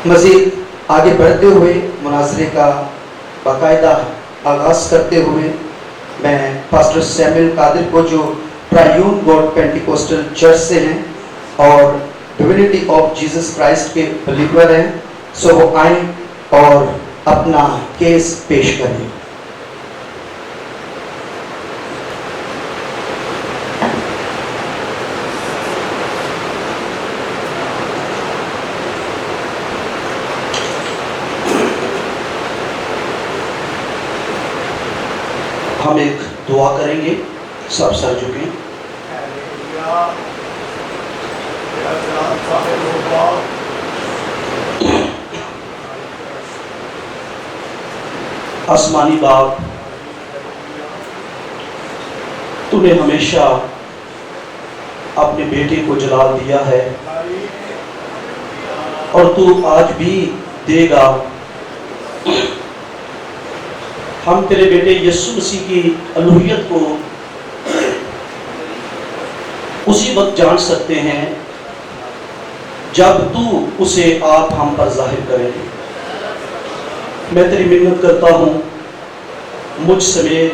مزید آگے بڑھتے ہوئے مناظرے کا باقاعدہ آغاز کرتے ہوئے میں پاسٹر سیموئل قادر کو جو ٹرائیون گاڈ پینٹیکوسٹل چرچ سے ہیں اور ڈیوینٹی آف جیسس کرائسٹ کے بلیور ہیں، وہ آئیں اور اپنا کیس پیش کریں۔ ہم ایک دعا کریں گے، سب سر جھکیں۔ آسمانی باپ، تو نے ہمیشہ اپنے بیٹے کو جلال دیا ہے اور تو آج بھی دے گا۔ ہم تیرے بیٹے یسوع مسیح کی الوہیت کو اسی وقت جان سکتے ہیں جب تو اسے آپ ہم پر ظاہر کرے۔ میں تیری منت کرتا ہوں مجھ سمیت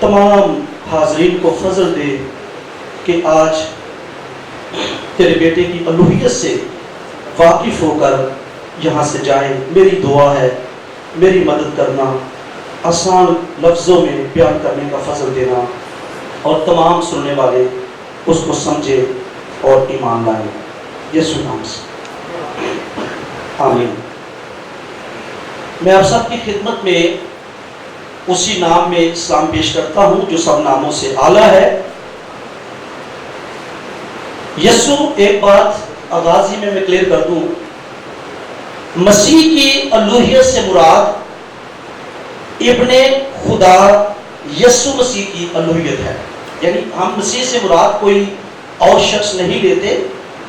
تمام حاضرین کو فضل دے کہ آج تیرے بیٹے کی الوہیت سے واقف ہو کر یہاں سے جائیں۔ میری دعا ہے، میری مدد کرنا، آسان لفظوں میں بیان کرنے کا فضل دینا اور تمام سننے والے اس کو سمجھے اور ایمان لائیں، یسوع نام سے آمین۔ میں آپ سب کی خدمت میں اسی نام میں سلام پیش کرتا ہوں جو سب ناموں سے اعلیٰ ہے۔ یسوع، ایک بات آغاز ہی میں کلیئر کر دوں، مسیح کی الوہیت سے مراد ابن خدا یسوع مسیح کی الوہیت ہے، یعنی ہم مسیح سے مراد کوئی اور شخص نہیں لیتے،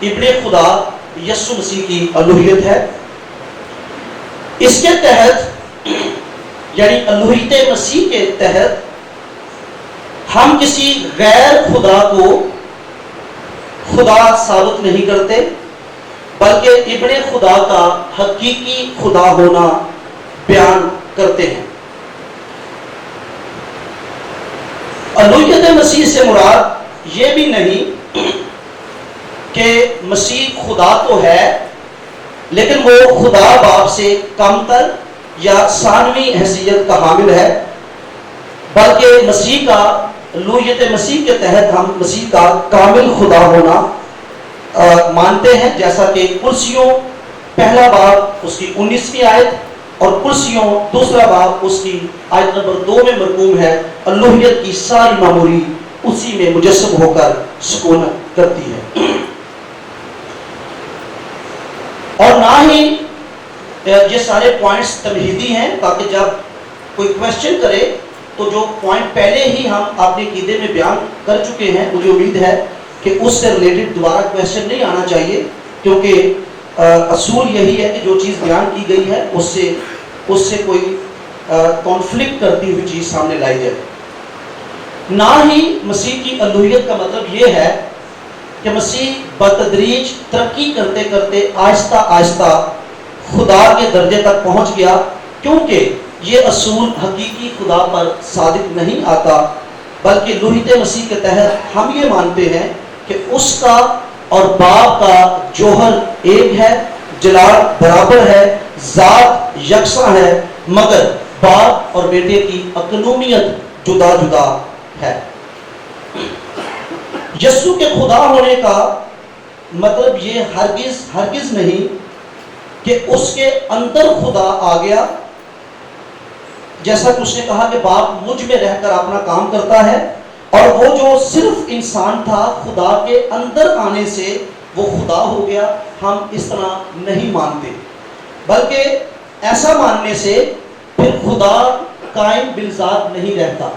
ابن خدا یسوع مسیح کی الوہیت ہے۔ اس کے تحت یعنی الوہیت مسیح کے تحت ہم کسی غیر خدا کو خدا ثابت نہیں کرتے، بلکہ ابن خدا کا حقیقی خدا ہونا بیان کرتے ہیں۔ الوہیت مسیح سے مراد یہ بھی نہیں کہ مسیح خدا تو ہے لیکن وہ خدا باپ سے کم تر یا ثانوی حیثیت کا حامل ہے، بلکہ مسیح کا الوہیت مسیح کے تحت ہم مسیح کا کامل خدا ہونا مانتے ہیں، جیسا کہ کرسیوں پہلا باب اس کی 19ویں آیت اور کرسیوں دوسرا باب اس کی آیت نمبر 2 میں مرقوم ہے۔ الوہیت کی ساری معموری اسی میں مجسم ہو کر سکون کرتی ہے، اور نہ ہی یہ سارے پوائنٹس تمہیدی ہیں تاکہ جب کوئی کویسچن کرے تو جو پوائنٹ پہلے ہی ہم اپنے عقیدے میں بیان کر چکے ہیں، مجھے امید ہے کہ اس سے ریلیٹڈ دوبارہ کویسچن نہیں آنا چاہیے، کیونکہ اصول یہی ہے کہ جو چیز بیان کی گئی ہے اس سے کوئی کانفلکٹ کرتی ہوئی چیز سامنے لائی جائے۔ نہ ہی مسیح کی الوہیت کا مطلب یہ ہے کہ مسیح بتدریج ترقی کرتے کرتے آہستہ آہستہ خدا کے درجے تک پہنچ گیا، کیونکہ یہ اصول حقیقی خدا پر صادق نہیں آتا، بلکہ الوہیت مسیح کے تحت ہم یہ مانتے ہیں کہ اس کا اور باپ کا جوہر ایک ہے، جلال برابر ہے، ذات یکساں ہے، مگر باپ اور بیٹے کی اقنومیت جدا جدا ہے۔ یسوع کے خدا ہونے کا مطلب یہ ہرگز نہیں کہ اس کے اندر خدا آ گیا، جیسا کہ اس نے کہا کہ باپ مجھ میں رہ کر اپنا کام کرتا ہے، اور وہ جو صرف انسان تھا خدا کے اندر آنے سے وہ خدا ہو گیا۔ ہم اس طرح نہیں مانتے، بلکہ ایسا ماننے سے پھر خدا قائم بالذات نہیں رہتا۔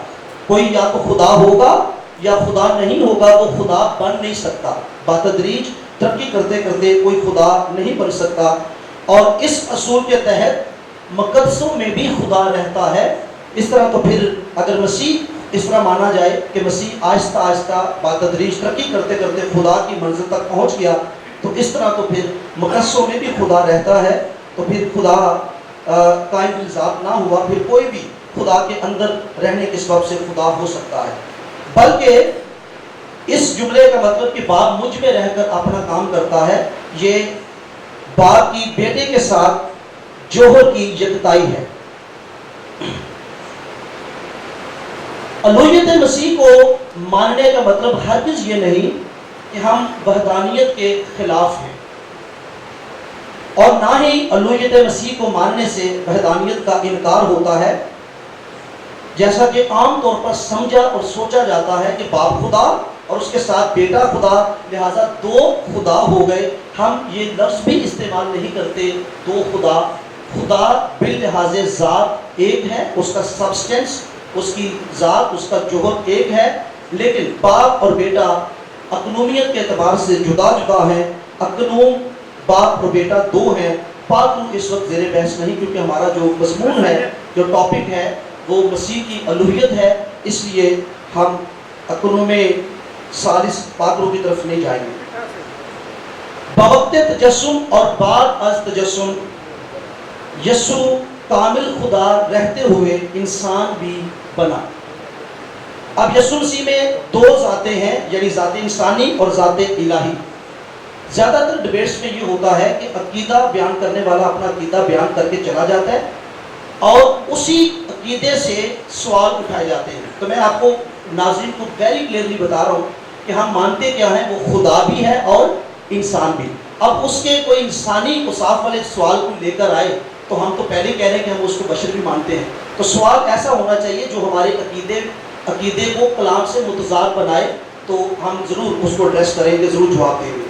کوئی یا تو خدا ہوگا یا خدا نہیں ہوگا، وہ خدا بن نہیں سکتا۔ بتدریج ترقی کرتے کرتے کوئی خدا نہیں بن سکتا، اور اس اصول کے تحت مقدسوں میں بھی خدا رہتا ہے۔ اس طرح تو پھر اگر مسیح اس طرح مانا جائے کہ مسیح آہستہ آہستہ بتدریج ترقی کرتے کرتے خدا کی منزل تک پہنچ گیا، تو اس طرح تو پھر مقدسوں میں بھی خدا رہتا ہے، تو پھر خدا قائم ذات نہ ہوا، پھر کوئی بھی خدا کے اندر رہنے کے سبب سے خدا ہو سکتا ہے۔ بلکہ اس جملے کا مطلب کہ باپ مجھ میں رہ کر اپنا کام کرتا ہے، یہ باپ کی بیٹے کے ساتھ جوہر کی یکتائی ہے۔ الوہیت مسیح کو ماننے کا مطلب ہرگز یہ نہیں کہ ہم وحدانیت کے خلاف ہیں، اور نہ ہی الوہیت مسیح کو ماننے سے وحدانیت کا انکار ہوتا ہے، جیسا کہ عام طور پر سمجھا اور سوچا جاتا ہے کہ باپ خدا اور اس کے ساتھ بیٹا خدا، لہٰذا دو خدا ہو گئے۔ ہم یہ لفظ بھی استعمال نہیں کرتے دو خدا۔ خدا باللحاظ ذات ایک ہے، اس کا سبسٹنس، اس کی ذات، اس کا جوہر ایک ہے، لیکن باپ اور بیٹا اقنومیت کے اعتبار سے جدا جدا ہیں۔ اقنوم باپ اور بیٹا دو ہیں۔ پاک روح اس وقت زیر بحث نہیں، کیونکہ ہمارا جو مضمون ہے، جو ٹاپک ہے، وہ مسیح کی الوہیت ہے، اس لیے ہم اقنوم ثالث پاک روح کی طرف نہیں جائیں گے۔ بوقت تجسم اور بعد از تجسم یسوع کامل خدا رہتے ہوئے انسان بھی بنا۔ اب یسوع مسیح میں دو ذاتیں ہیں، یعنی ذات انسانی اور ذات الہی۔ زیادہ تر ڈبیٹس میں یہ ہوتا ہے کہ عقیدہ بیان کرنے والا اپنا عقیدہ بیان کر کے چلا جاتا ہے اور اسی عقیدے سے سوال اٹھائے جاتے ہیں۔ تو میں آپ کو ناظرین کو ویری کلیئرلی بتا رہا ہوں کہ ہم مانتے کیا ہیں، وہ خدا بھی ہے اور انسان بھی۔ اب اس کے کوئی انسانی اوصاف والے سوال کو لے کر آئے تو ہم تو پہلے کہہ رہے ہیں کہ ہم اس کو بشر بھی مانتے ہیں، تو سوال ایسا ہونا چاہیے جو ہمارے عقیدے کو کلام سے متضاد بنائے، تو ہم ضرور اس کو ایڈریس کریں گے، ضرور جواب دیں گے۔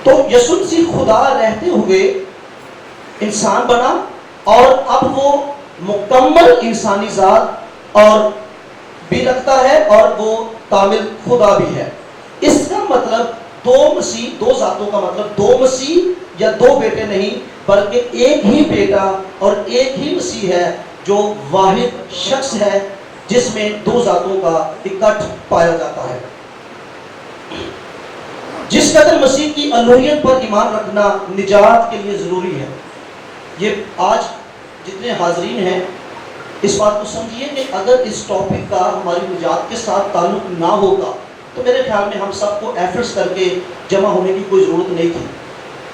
تو یسوع مسیح خدا رہتے ہوئے انسان بنا، اور اب وہ مکمل انسانی ذات اور بھی رکھتا ہے اور وہ کامل خدا بھی ہے۔ اس کا مطلب دو مسیح، دو ذاتوں کا مطلب دو مسیح یا دو بیٹے نہیں، بلکہ ایک ہی بیٹا اور ایک ہی مسیح ہے، جو واحد شخص ہے جس میں دو ذاتوں کا اکٹھ پایا جاتا ہے۔ جس قدر مسیح کی الوہیت پر ایمان رکھنا نجات کے لیے ضروری ہے، یہ آج جتنے حاضرین ہیں اس بات کو سمجھیے کہ اگر اس ٹاپک کا ہماری نجات کے ساتھ تعلق نہ ہوتا تو میرے خیال میں ہم سب کو ایفرٹس کر کے جمع ہونے کی کوئی ضرورت نہیں تھی۔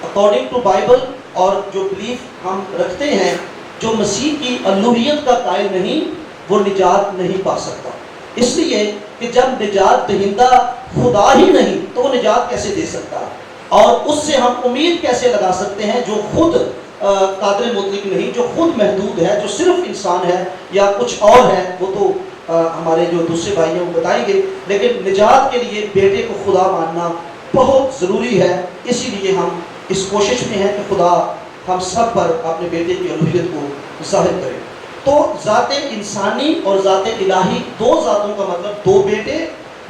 اکارڈنگ ٹو بائبل اور جو بلیف ہم رکھتے ہیں، جو مسیح کی الوہیت کا قائل نہیں وہ نجات نہیں پا سکتا، اس لیے کہ جب نجات دہندہ خدا ہی نہیں تو وہ نجات کیسے دے سکتا، اور اس سے ہم امید کیسے لگا سکتے ہیں جو خود قادر مطلق نہیں، جو خود محدود ہے، جو صرف انسان ہے یا کچھ اور ہے، وہ تو ہمارے جو دوسرے بھائی ہیں وہ بتائیں گے، لیکن نجات کے لیے بیٹے کو خدا ماننا بہت ضروری ہے۔ اسی لیے ہم اس کوشش میں ہیں کہ خدا ہم سب پر اپنے بیٹے کی الوہیت کو ظاہر کرے۔ تو ذات انسانی اور ذات الہی، دو ذاتوں کا مطلب دو بیٹے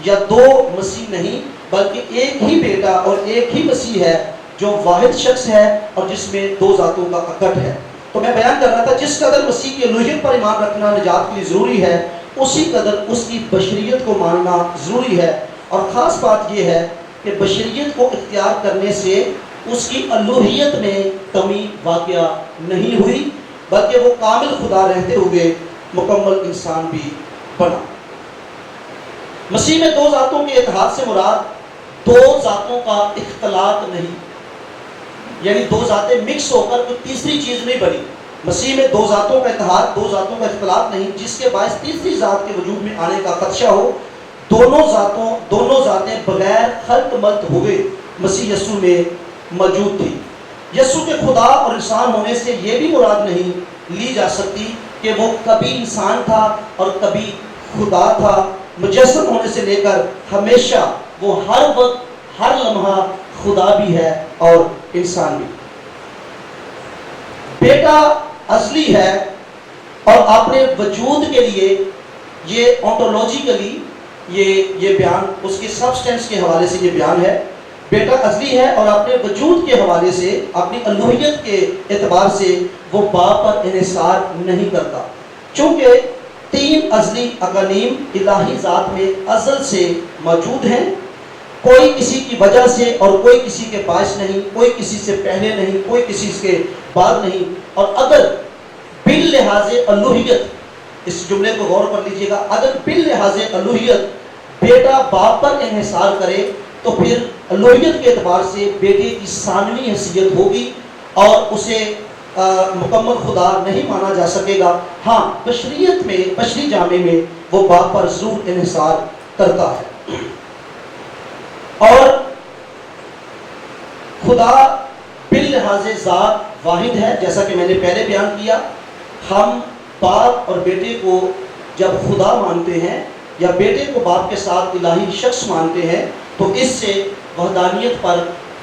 یا دو مسیح نہیں، بلکہ ایک ہی بیٹا اور ایک ہی مسیح ہے جو واحد شخص ہے اور جس میں دو ذاتوں کا اکٹ ہے۔ تو میں بیان کر رہا تھا جس قدر مسیح کی الوہیت پر ایمان رکھنا نجات کے لیے ضروری ہے، اسی قدر اس کی بشریت کو ماننا ضروری ہے، اور خاص بات یہ ہے کہ بشریت کو اختیار کرنے سے اس کی الوہیت میں کمی واقع نہیں ہوئی، بلکہ وہ کامل خدا رہتے ہوئے مکمل انسان بھی بنا۔ مسیح میں دو ذاتوں کے اتحاد سے مراد دو ذاتوں کا اختلاط نہیں، یعنی دو ذاتیں مکس ہو کر کوئی تیسری چیز نہیں بنی۔ مسیح میں دو ذاتوں کا اتحاد، دو ذاتوں کا اختلاط نہیں جس کے باعث تیسری ذات کے وجود میں آنے کا خدشہ ہو۔ دونوں ذاتیں بغیر خلط ملط ہوئے مسیح یسوع میں موجود تھی۔ یسوع کے خدا اور انسان ہونے سے یہ بھی مراد نہیں لی جا سکتی کہ وہ کبھی انسان تھا اور کبھی خدا تھا۔ مجسم ہونے سے لے کر ہمیشہ وہ ہر وقت ہر لمحہ خدا بھی ہے اور انسان بھی۔ بیٹا ازلی ہے اور اپنے وجود کے لیے یہ آنٹولوجیکلی یہ بیان اس کی سبسٹنس کے حوالے سے یہ بیان ہے۔ بیٹا ازلی ہے اور اپنے وجود کے حوالے سے، اپنی الوہیت کے اعتبار سے وہ باپ پر انحصار نہیں کرتا، چونکہ 3 ازلی اقانیم الہی ذات میں ازل سے موجود ہیں، کوئی کسی کی وجہ سے اور کوئی کسی کے باعث نہیں، کوئی کسی سے پہلے نہیں، کوئی کسی کے بعد نہیں۔ اور اگر باللحاظ الوہیت، اس جملے کو غور کر لیجئے گا، اگر باللحاظ الوہیت بیٹا باپ پر انحصار کرے تو پھر الوہیت کے اعتبار سے بیٹے کی ثانوی حیثیت ہوگی اور اسے مکمل خدا نہیں مانا جا سکے گا۔ ہاں، بشریت میں، بشری جامعے میں وہ باپ پر ضرور انحصار کرتا ہے۔ اور خدا باللحاظ ذات واحد ہے، جیسا کہ میں نے پہلے بیان کیا۔ ہم باپ اور بیٹے کو جب خدا مانتے ہیں یا بیٹے کو باپ کے ساتھ الہی شخص مانتے ہیں تو اس سے وحدانیت پر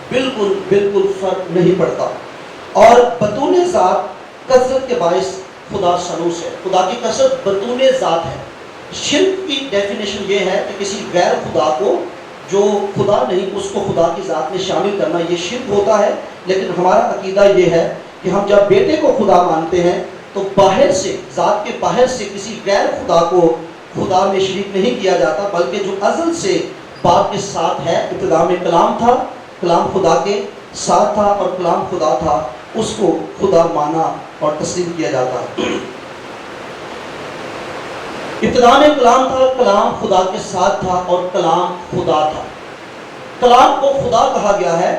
بالکل فرق نہیں پڑتا۔ اور بطون ذات کثرت کے باعث خدا سنوس ہے، خدا کی کثرت بطون ذات ہے۔ شرک کی ڈیفینیشن یہ ہے کہ کسی غیر خدا کو جو خدا نہیں اس کو خدا کی ذات میں شامل کرنا، یہ شرک ہوتا ہے۔ لیکن ہمارا عقیدہ یہ ہے کہ ہم جب بیٹے کو خدا مانتے ہیں تو باہر سے، ذات کے باہر سے کسی غیر خدا کو خدا میں شریک نہیں کیا جاتا، بلکہ جو ازل سے باپ کے ساتھ ہے۔ ابتدا میں کلام تھا، کلام خدا کے ساتھ تھا اور کلام خدا تھا، اس کو خدا مانا اور تسلیم کیا جاتا ہے۔ ابتدا میں کلام تھا، کلام خدا کے ساتھ تھا اور کلام خدا تھا۔ کلام کو خدا کہا گیا ہے،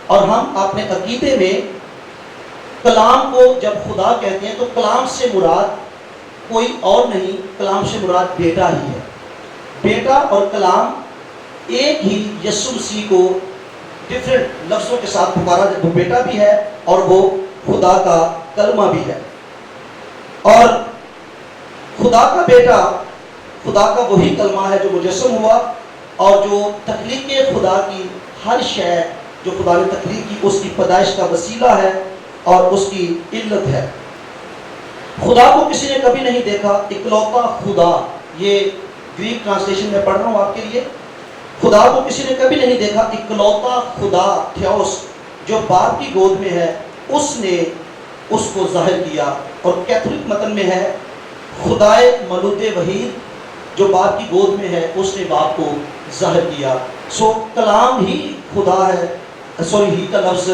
اور ہم اپنے عقیدے میں کلام کو جب خدا کہتے ہیں تو کلام سے مراد کوئی اور نہیں، کلام سے مراد بیٹا ہی ہے۔ بیٹا اور کلام ایک ہی یسوع مسیح کو ڈفرینٹ لفظوں کے ساتھ پکارا جائے، وہ بیٹا بھی ہے اور وہ خدا کا کلمہ بھی ہے۔ اور خدا کا بیٹا خدا کا وہی کلمہ ہے جو مجسم ہوا اور جو تخلیق خدا کی ہر شے جو خدا نے تخلیق کی اس کی پیدائش کا وسیلہ ہے اور اس کی علت ہے۔ خدا کو کسی نے کبھی نہیں دیکھا، اکلوتا خدا، یہ گریک ٹرانسلیشن میں پڑھ رہا ہوں آپ کے لیے۔ خدا کو کسی نے کبھی نہیں دیکھا، اکلوتا خدا تھیوس جو باپ کی گود میں ہے، اس نے اس کو ظاہر کیا۔ اور کیتھولک متن میں ہے خدائے مولود وحید جو باپ کی گود میں ہے، اس نے باپ کو ظاہر کیا۔ سو کلام ہی خدا ہے، سوری ہی کا لفظ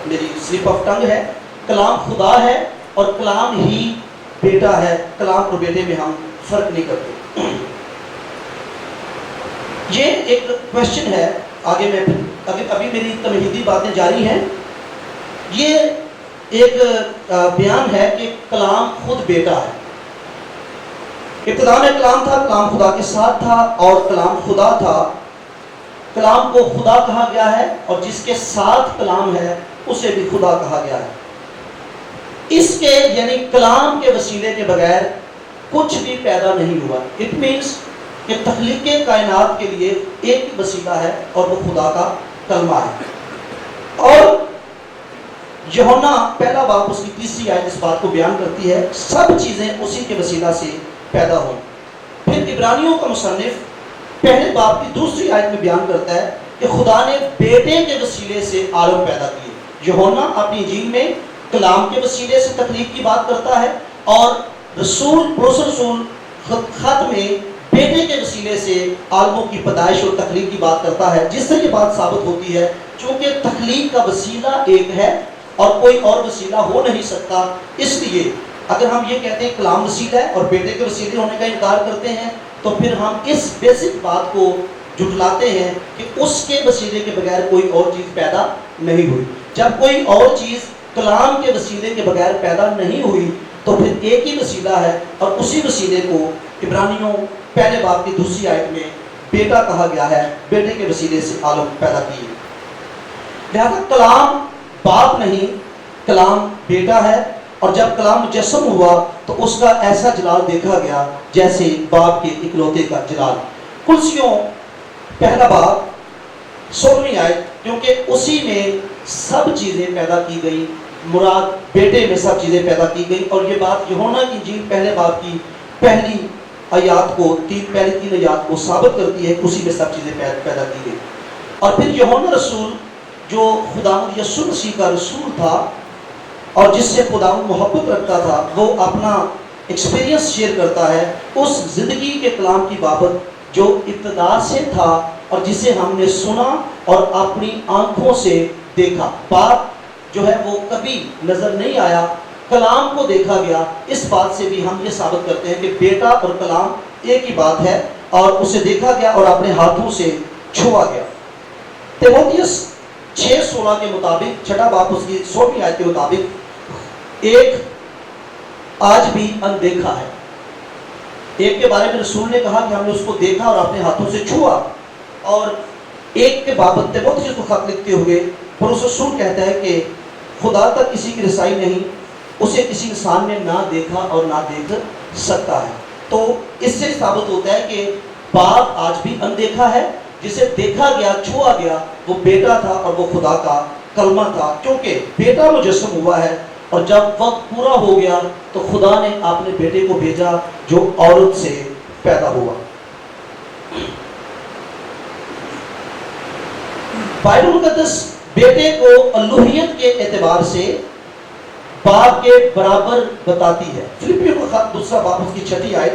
میری سلپ آف ٹنگ ہے۔ کلام خدا ہے اور کلام ہی بیٹا ہے۔ کلام اور بیٹے میں ہم فرق نہیں کرتے۔ یہ ایک کوشچن ہے، آگے میں ابھی میری تمہیدی باتیں جاری ہیں۔ یہ ایک بیان ہے کہ کلام خود بیٹا ہے۔ ابتدا میں کلام تھا، کلام خدا کے ساتھ تھا اور کلام خدا تھا۔ کلام کو خدا کہا گیا ہے اور جس کے ساتھ کلام ہے اسے بھی خدا کہا گیا ہے۔ اس کے یعنی کلام کے وسیلے کے بغیر کچھ بھی پیدا نہیں ہوا۔ اٹ مینس کہ تخلیق کائنات کے لیے ایک ہی وسیلہ ہے اور وہ خدا کا کلمہ ہے۔ اور یوحنا پہلا باب اس کی 3 آیت اس بات کو بیان کرتی ہے، سب چیزیں اسی کے وسیلہ سے پیدا ہوئی۔ پھر عبرانیوں کا مصنف پہلے باب کی 2 آیت میں بیان کرتا ہے کہ خدا نے بیٹے کے وسیلے سے عالم پیدا کیے۔ یوحنا اپنی انجیل میں کلام کے وسیلے سے تخلیق کی بات کرتا ہے اور رسول خط میں بیٹے کے وسیلے سے عالموں کی پیدائش اور تخلیق کی بات کرتا ہے، جس سے یہ بات ثابت ہوتی ہے چونکہ تخلیق کا وسیلہ ایک ہے اور کوئی اور وسیلہ ہو نہیں سکتا۔ اس لیے اگر ہم یہ کہتے ہیں کلام وسیلہ ہے اور بیٹے کے وسیلے ہونے کا انکار کرتے ہیں تو پھر ہم اس بیسک بات کو جھٹلاتے ہیں کہ اس کے وسیلے کے بغیر کوئی اور چیز پیدا نہیں ہوئی۔ جب کوئی اور چیز کلام کے وسیلے کے بغیر پیدا نہیں ہوئی تو پھر ایک ہی وسیلہ ہے اور اسی وسیلے کو عبرانیوں پہلے باب کی 2 آیت میں بیٹا کہا گیا ہے، بیٹے کے وسیلے سے عالم پیدا کیے۔ لہذا کلام باپ نہیں، کلام بیٹا ہے، اور جب کلام مجسم ہوا تو اس کا ایسا جلال دیکھا گیا جیسے باپ کے اکلوتے کا جلال۔ کلسیوں پہلا باب 16 آیت، کیونکہ اسی میں سب چیزیں پیدا کی گئی، مراد بیٹے میں سب چیزیں پیدا کی گئی۔ اور یہ بات یوحنا کی انجیل پہلے باب کی پہلی آیات کو پہلی 3 آیات کو ثابت کرتی ہے کہ اسی میں سب چیزیں پیدا کی گئی۔ اور پھر یوحنا رسول جو خداوند یسوع مسیح کا رسول تھا اور جس سے خداوند محبت رکھتا تھا، وہ اپنا ایکسپیرینس شیئر کرتا ہے اس زندگی کے کلام کی بابت جو ابتدا سے تھا اور جسے ہم نے سنا اور اپنی آنکھوں سے دیکھا. باپ جو ہے وہ کبھی نظر نہیں آیا, کلام کو دیکھا گیا. اس بات سے بھی ہم یہ ثابت کرتے ہیں کہ بیٹا اور کلام ایک ہی بات ہے, اور اسے دیکھا گیا اور اپنے ہاتھوں سے چھوا گیا. تیموتھیوس 6:16 کے مطابق, چھٹا باب اس کی 16ویں آیت کے مطابق, ایک آج بھی اندیکھا ہے. ایک کے بارے میں رسول نے کہا کہ ہم نے اس کو دیکھا اور اپنے ہاتھوں سے چھوا, اور ایک کے بابت تیموتھیوس کو خط لکھتے ہوئے پولس رسول کہتا ہے کہ خدا تک کسی کی رسائی نہیں, اسے کسی انسان نے نہ دیکھا اور نہ دیکھ سکتا ہے. تو اس سے ثابت ہوتا ہے کہ باپ آج بھی اندیکھا ہے. جسے دیکھا گیا, چھوا گیا, وہ بیٹا تھا اور وہ خدا کا کلمہ تھا, کیونکہ بیٹا مجسم ہوا ہے. اور جب وقت پورا ہو گیا تو خدا نے اپنے بیٹے کو بھیجا جو عورت سے پیدا ہوا. بائبل مقدس بیٹے کو الوہیت کے اعتبار سے باپ کے برابر بتاتی ہے. فلپیوں کا خط 2 باب اس کی 6 آیت,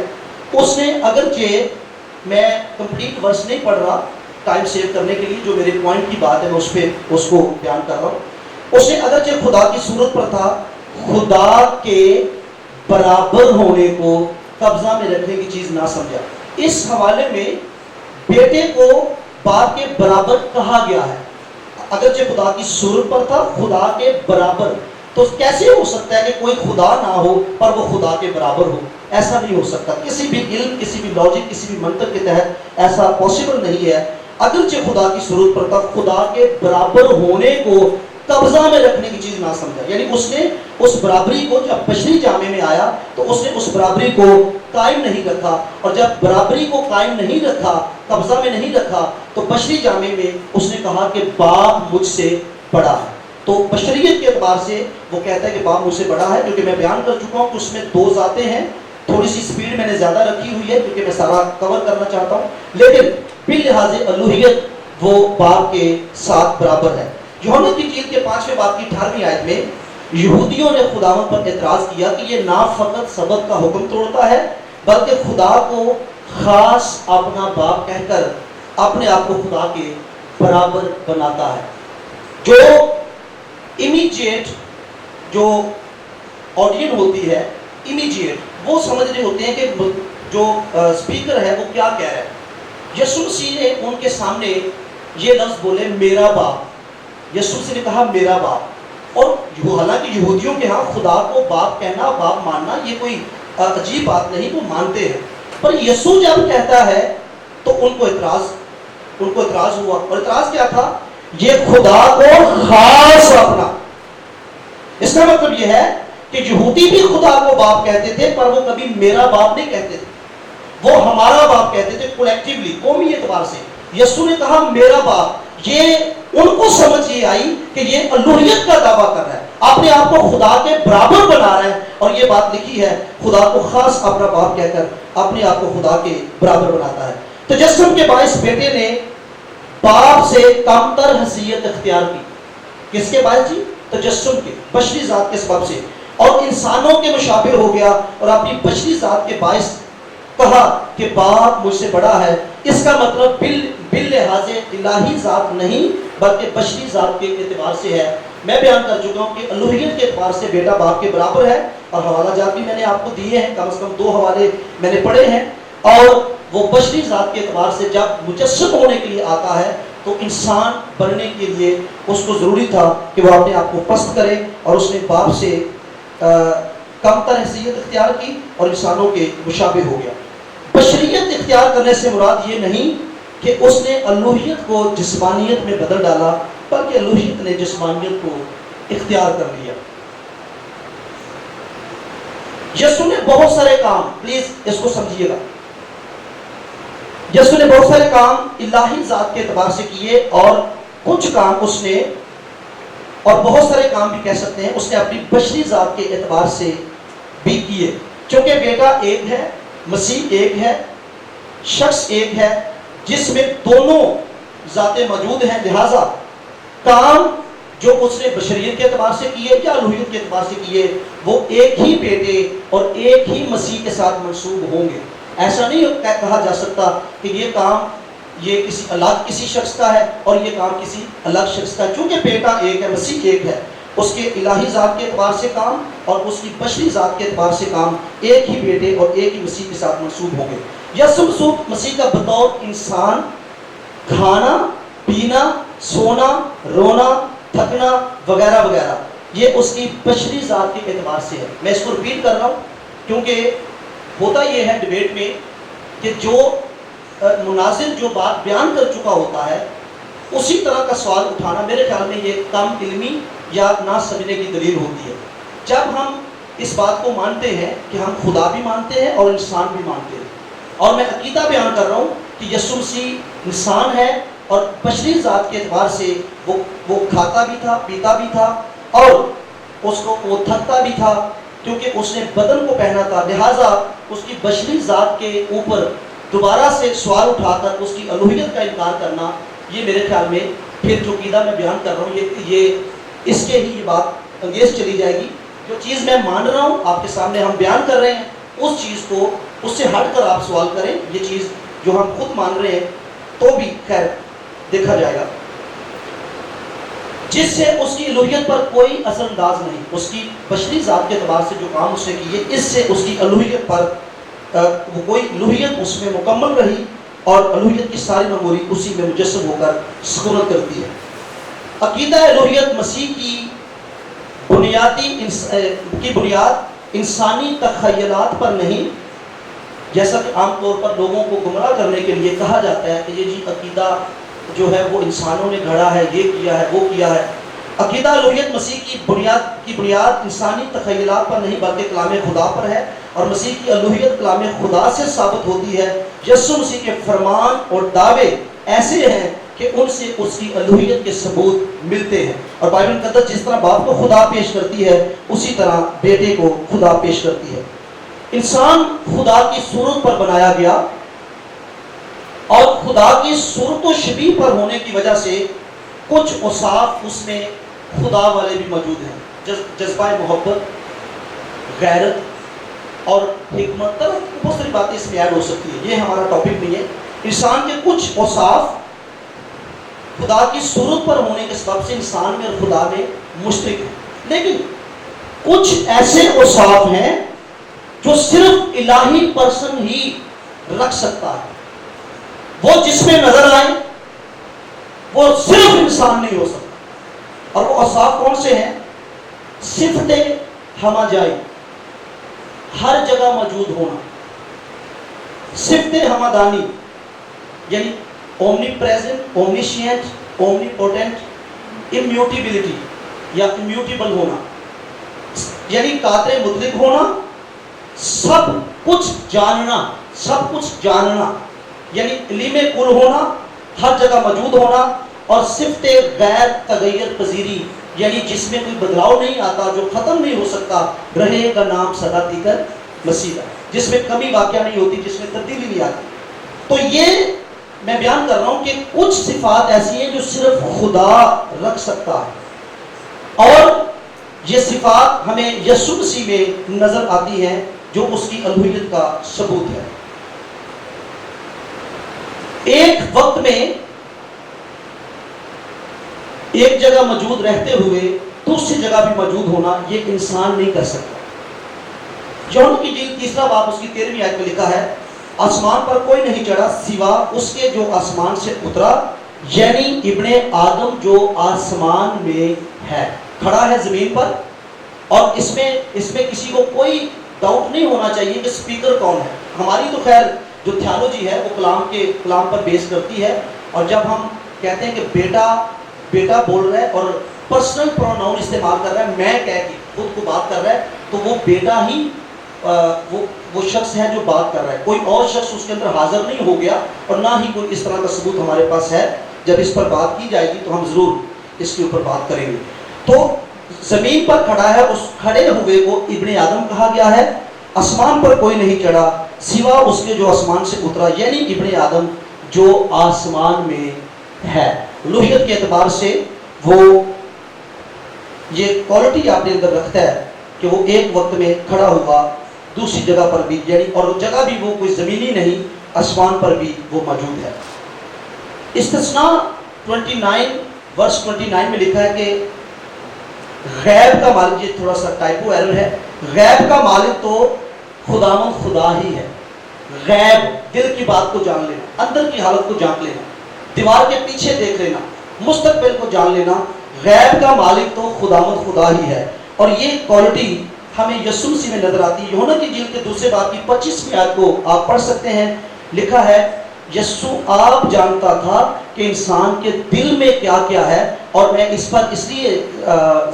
اس نے اگرچہ, میں کمپلیٹ ورس نہیں پڑھ رہا ٹائم سیو کرنے کے لیے, جو میرے پوائنٹ کی بات ہے میں اس کو بیان کر رہا ہوں. اس نے اگرچہ خدا کی صورت پر تھا, خدا کے برابر ہونے کو قبضہ میں رکھنے کی چیز نہ سمجھا. اس حوالے میں بیٹے کو باپ کے برابر کہا گیا ہے. اگرچہ خدا کی صورت پر تھا, خدا کے برابر. تو کیسے ہو سکتا ہے کہ کوئی خدا نہ ہو پر وہ خدا کے برابر ہو؟ ایسا نہیں ہو سکتا. کسی بھی علم, کسی بھی لاجک, کسی بھی منطق کے تحت ایسا پاسبل نہیں ہے. اگرچہ خدا کی صورت پر تھا, خدا کے برابر ہونے کو قبضہ میں رکھنے کی چیز نہ سمجھا. یعنی اس نے اس برابری کو, جب بشری جامے میں آیا تو اس نے اس برابری کو قائم نہیں رکھا, اور جب برابری کو قائم نہیں رکھا, قبضہ میں نہیں رکھا, تو بشری جامے میں اس نے کہا کہ باپ مجھ سے بڑا ہے. تو بشریت کے اعتبار سے وہ کہتا ہے کہ باپ مجھ سے بڑا ہے, کیونکہ میں بیان کر چکا ہوں کہ اس میں 2 ذاتیں ہیں. تھوڑی سی سپیڈ میں نے زیادہ رکھی ہوئی ہے کیونکہ میں سارا کور کرنا چاہتا ہوں, لیکن باللحاظ الوہیت وہ باپ کے ساتھ برابر ہے. یوحنا کی انجیل کے 5ویں باب کی 18ویں آیت میں یہودیوں نے خداوند پر اعتراض کیا کہ یہ نہ فقط سبت کا حکم توڑتا ہے بلکہ خدا کو خاص اپنا باپ کہہ کر اپنے آپ کو خدا کے برابر بناتا ہے. جو امیجیٹ جو آڈین ہوتی ہے, امیجیٹ وہ سمجھ رہے ہوتے ہیں کہ جو اسپیکر ہے وہ کیا کہہ رہا ہے. یسوع مسیح نے ان کے سامنے یہ لفظ بولے, میرا باپ. یسوع مسیح نے کہا میرا باپ. اور حالانکہ یہودیوں کے ہاں خدا کو باپ کہنا, باپ ماننا یہ کوئی عجیب بات نہیں, وہ مانتے ہیں. پر یسوع جب کہتا ہے تو ان کو اعتراض ہوا. اور اعتراض کیا تھا؟ یہ خدا کو خاص اپنا. اس کا مطلب یہ ہے کہ یہودی بھی خدا کو باپ کہتے تھے پر وہ کبھی میرا باپ نہیں کہتے تھے, وہ ہمارا باپ کہتے تھے کولیکٹیولی, قومی اعتبار سے. یسوع نے کہا میرا باپ. یہ ان کو سمجھ یہ آئی کہ یہ الوہیت کا دعویٰ کر رہا ہے, اپنے آپ کو خدا کے برابر بنا رہا ہے. اور یہ بات لکھی ہے, خدا کو خاص اپنا باپ کہہ کر اپنے آپ کو خدا کے برابر بناتا ہے. تجسم کے باعث بیٹے نے باپ سے کم تر حیثیت اختیار کی. کس کے باعث جی؟ تجسم کے, بشری ذات کے سبب سے, اور انسانوں کے مشابہ ہو گیا اور اپنی بشری ذات کے باعث کہا کہ باپ مجھ سے بڑا ہے. اس کا مطلب باللحاظ الہی ذات نہیں بلکہ بشری ذات کے اعتبار سے ہے. میں بیان کر چکا ہوں کہ الوہیت کے اعتبار سے بیٹا باپ کے برابر ہے, اور حوالہ جات بھی میں نے آپ کو دیے ہیں, کم از کم 2 حوالے میں نے پڑھے ہیں. اور وہ بشری ذات کے اعتبار سے جب مجسم ہونے کے لیے آتا ہے تو انسان بننے کے لیے اس کو ضروری تھا کہ وہ اپنے آپ کو پست کرے, اور اس نے باپ سے کم تر حیثیت اختیار کی اور انسانوں کے مشابہ ہو گیا. بشریت اختیار کرنے سے مراد یہ نہیں کہ اس نے الوہیت کو جسمانیت میں بدل ڈالا, بلکہ الوہیت نے جسمانیت کو اختیار کر لیا. یسوع نے بہت سارے کام, پلیز اس کو سمجھیے گا, یسوع نے بہت سارے کام الہی ذات کے اعتبار سے کیے, اور کچھ کام اس نے, اور بہت سارے کام بھی کہہ سکتے ہیں اس نے اپنی بشری ذات کے اعتبار سے بھی کیے. چونکہ بیٹا ایک ہے, مسیح ایک ہے, شخص ایک ہے جس میں دونوں ذاتیں موجود ہیں, لہذا کام جو اس نے بشریت کے اعتبار سے کیے یا الوہیت کے اعتبار سے کیے، وہ ایک ہی بیٹے اور ایک ہی مسیح کے ساتھ منسوب ہوں گے۔ ایسا نہیں کہا جا سکتا کہ یہ کام یہ کسی الگ کسی شخص کا ہے اور یہ کام کسی الگ شخص کا ہے، چونکہ بیٹا ایک ہے، مسیح ایک ہے، اس کے الہی ذات کے اعتبار سے کام اور اس کی بشری ذات کے اعتبار سے کام ایک ہی بیٹے اور ایک ہی مسیح کے ساتھ منسوب ہوں گے۔ یسوع مسیح کا بطور انسان کھانا، پینا، سونا، رونا، تھکنا وغیرہ وغیرہ یہ اس کی بشری ذات کے اعتبار سے ہے۔ میں اس کو ریپیٹ کر رہا ہوں کیونکہ ہوتا یہ ہے ڈیبیٹ میں کہ جو مناظر جو بات بیان کر چکا ہوتا ہے اسی طرح کا سوال اٹھانا میرے خیال میں یہ کم علمی یا نہ سمجھنے کی دلیل ہوتی ہے۔ جب ہم اس بات کو مانتے ہیں کہ ہم خدا بھی مانتے ہیں اور انسان بھی مانتے ہیں، اور میں عقیدہ بیان کر رہا ہوں کہ یسوع مسیح انسان ہے اور بشری ذات کے اعتبار سے وہ کھاتا بھی تھا، پیتا بھی تھا اور اس کو وہ تھکتا بھی تھا کیونکہ اس نے بدن کو پہنا تھا، لہٰذا اس کی بشری ذات کے اوپر دوبارہ سے سوال اٹھا کر اس کی الوہیت کا انکار کرنا، یہ میرے خیال میں پھر جو عقیدہ میں بیان کر رہا ہوں یہ اس کے ہی یہ بات انگیز چلی جائے گی۔ جو چیز میں مان رہا ہوں آپ کے سامنے ہم بیان کر رہے ہیں، اس چیز کو اس سے ہٹ کر آپ سوال کریں، یہ چیز جو ہم خود مان رہے ہیں تو بھی خیر دیکھا جائے گا، جس سے اس کی الوہیت پر کوئی اثر انداز نہیں۔ اس کی بشری ذات کے اعتبار سے جو کام اس نے کیے، اس سے اس کی الوہیت پر وہ کوئی الوہیت اس میں مکمل رہی اور الوہیت کی ساری میموری اسی میں مجسم ہو کر سکونت کرتی ہے۔ عقیدہ الوہیت مسیح کی بنیاد انسانی تخیلات پر نہیں، جیسا کہ عام طور پر لوگوں کو گمراہ کرنے کے لیے کہا جاتا ہے کہ یہ جی عقیدہ جو ہے وہ انسانوں نے گھڑا ہے، یہ کیا ہے، وہ کیا ہے۔ عقیدہ الوہیت مسیح کی بنیاد انسانی تخیلات پر نہیں بلکہ کلام خدا پر ہے، اور مسیح کی الوہیت کلام خدا سے ثابت ہوتی ہے۔ یسوع مسیح کے فرمان اور دعوے ایسے ہیں کہ ان سے اس کی الوہیت کے ثبوت ملتے ہیں، اور بائبل مقدس جس طرح باپ کو خدا پیش کرتی ہے اسی طرح بیٹے کو خدا پیش کرتی ہے۔ انسان خدا کی صورت پر بنایا گیا اور خدا کی صورت و شبیہ پر ہونے کی وجہ سے کچھ اوصاف اس میں خدا والے بھی موجود ہیں، جذبہ محبت، غیرت اور حکمت، بہت ساری باتیں اس میں ایڈ ہو سکتی ہیں، یہ ہمارا ٹاپک نہیں ہے۔ انسان کے کچھ اوصاف خدا کی صورت پر ہونے کے سبب سے انسان میں اور خدا میں مشترک ہیں، لیکن کچھ ایسے اوصاف ہیں جو صرف الہی پرسن ہی رکھ سکتا ہے، وہ جس میں نظر آئے وہ صرف انسان نہیں ہو سکتا۔ اور وہ اوصاف کون سے ہیں؟ صفت ہمہ جائی، ہر جگہ موجود ہونا، صفت ہمدانی یعنی اومنی پریزنٹ، اومنیشینٹ، اومنی پوٹنٹ، امیوٹیبلٹی یا امیوٹیبل ہونا یعنی قادر مطلق ہونا، سب کچھ جاننا یعنی علم کل ہونا، ہر جگہ موجود ہونا، اور صفت غیر تغیر پذیری یعنی جس میں کوئی بدلاؤ نہیں آتا، جو ختم نہیں ہو سکتا، رہے کا نام سدا دیگر مسیح، جس میں کمی واقع نہیں ہوتی، جس میں تبدیلی نہیں آتی۔ تو یہ میں بیان کر رہا ہوں کہ کچھ صفات ایسی ہیں جو صرف خدا رکھ سکتا ہے، اور یہ صفات ہمیں یسوع مسیح میں نظر آتی ہیں جو اس کی الوہیت کا ثبوت ہے۔ ایک وقت میں ایک جگہ موجود رہتے ہوئے دوسری جگہ بھی موجود ہونا یہ انسان نہیں کر سکتا۔ یوحنا کی انجیل 3 باب اس کی 13ویں آیت میں لکھا ہے، آسمان پر کوئی نہیں چڑھا سوا اس کے جو آسمان سے اترا، یعنی ابن آدم جو آسمان میں ہے، کھڑا ہے زمین پر، اور اس میں کسی کو کوئی ڈاؤٹ نہیں ہونا چاہیے کہ سپیکر کون ہے۔ ہماری تو خیر جو تھیالوجی ہے وہ کلام پر بیس کرتی ہے، اور جب ہم کہتے ہیں کہ بیٹا بول رہا ہے اور پرسنل پروناؤن استعمال کر رہا ہے، میں کہہ کے خود کو بات کر رہا ہے، تو وہ بیٹا ہی وہ شخص ہے جو بات کر رہا ہے، کوئی اور شخص اس کے اندر حاضر نہیں ہو گیا، اور نہ ہی کوئی اس طرح کا ثبوت ہمارے پاس ہے۔ جب اس پر بات کی جائے گی تو ہم ضرور اس کے اوپر بات کریں گے۔ تو زمین پر کھڑا ہے، اس کھڑے ہوئے کو ابن آدم کہا گیا ہے۔ آسمان پر کوئی نہیں چڑھا سوا اس کے جو آسمان سے اترا، یعنی ابن آدم جو آسمان میں ہے۔ الوہیت کے اعتبار سے وہ یہ کوالٹی اپنے اندر رکھتا ہے کہ وہ ایک وقت میں کھڑا ہوا دوسری جگہ پر بھی، یعنی اور جگہ بھی وہ کوئی زمینی نہیں، آسمان پر بھی وہ موجود ہے۔ استثناء 29 ورس 29 میں لکھا ہے کہ غیب کا مالک، یہ تھوڑا سا ٹائپو ایرر ہے، غیب کا مالک تو خداوند خدا ہی ہے۔ غیب، دل کی بات کو جان لینا، اندر کی حالت کو جان لینا، دیوار کے پیچھے دیکھ لینا، مستقبل کو جان لینا، غیب کا مالک تو خداوند خدا ہی ہے۔ اور یہ کوالٹی ہمیں یسوع مسیح میں نظر آتی ہے۔ یوحنا کی انجیل کے دوسرے باب کی 25ویں آیت کو آپ پڑھ سکتے ہیں، لکھا ہے یسوع آپ جانتا تھا کہ انسان کے دل میں کیا کیا ہے۔ اور میں اس پر اس لیے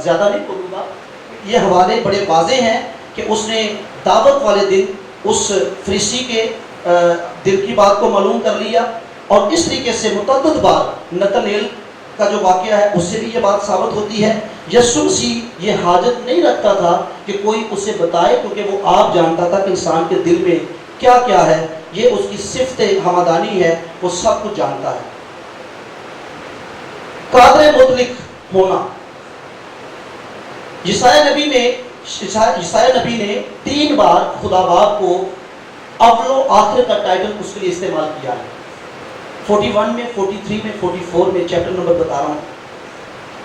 زیادہ نہیں بولوں گا، یہ حوالے بڑے واضح ہیں کہ اس نے دعوت والے دن اس فریسی کے دل کی بات کو معلوم کر لیا، اور اس طریقے سے متعدد بار نتنیل کا جو واقعہ ہے اس سے بھی یہ بات ثابت ہوتی ہے۔ یسوع مسیح یہ حاجت نہیں رکھتا تھا کہ کوئی اسے بتائے، کیونکہ وہ آپ جانتا تھا کہ انسان کے دل میں کیا کیا ہے، یہ اس کی صفت ہمدانی ہے، وہ سب کچھ جانتا ہے۔ قادر مطلق ہونا، یسایہ نبی نے 3 بار خدا باپ کو اول و آخر کا ٹائٹل اس کے لیے استعمال کیا ہے۔ 41 میں، 43 میں، 44 میں، چیپٹر نمبر بتا رہا ہوں،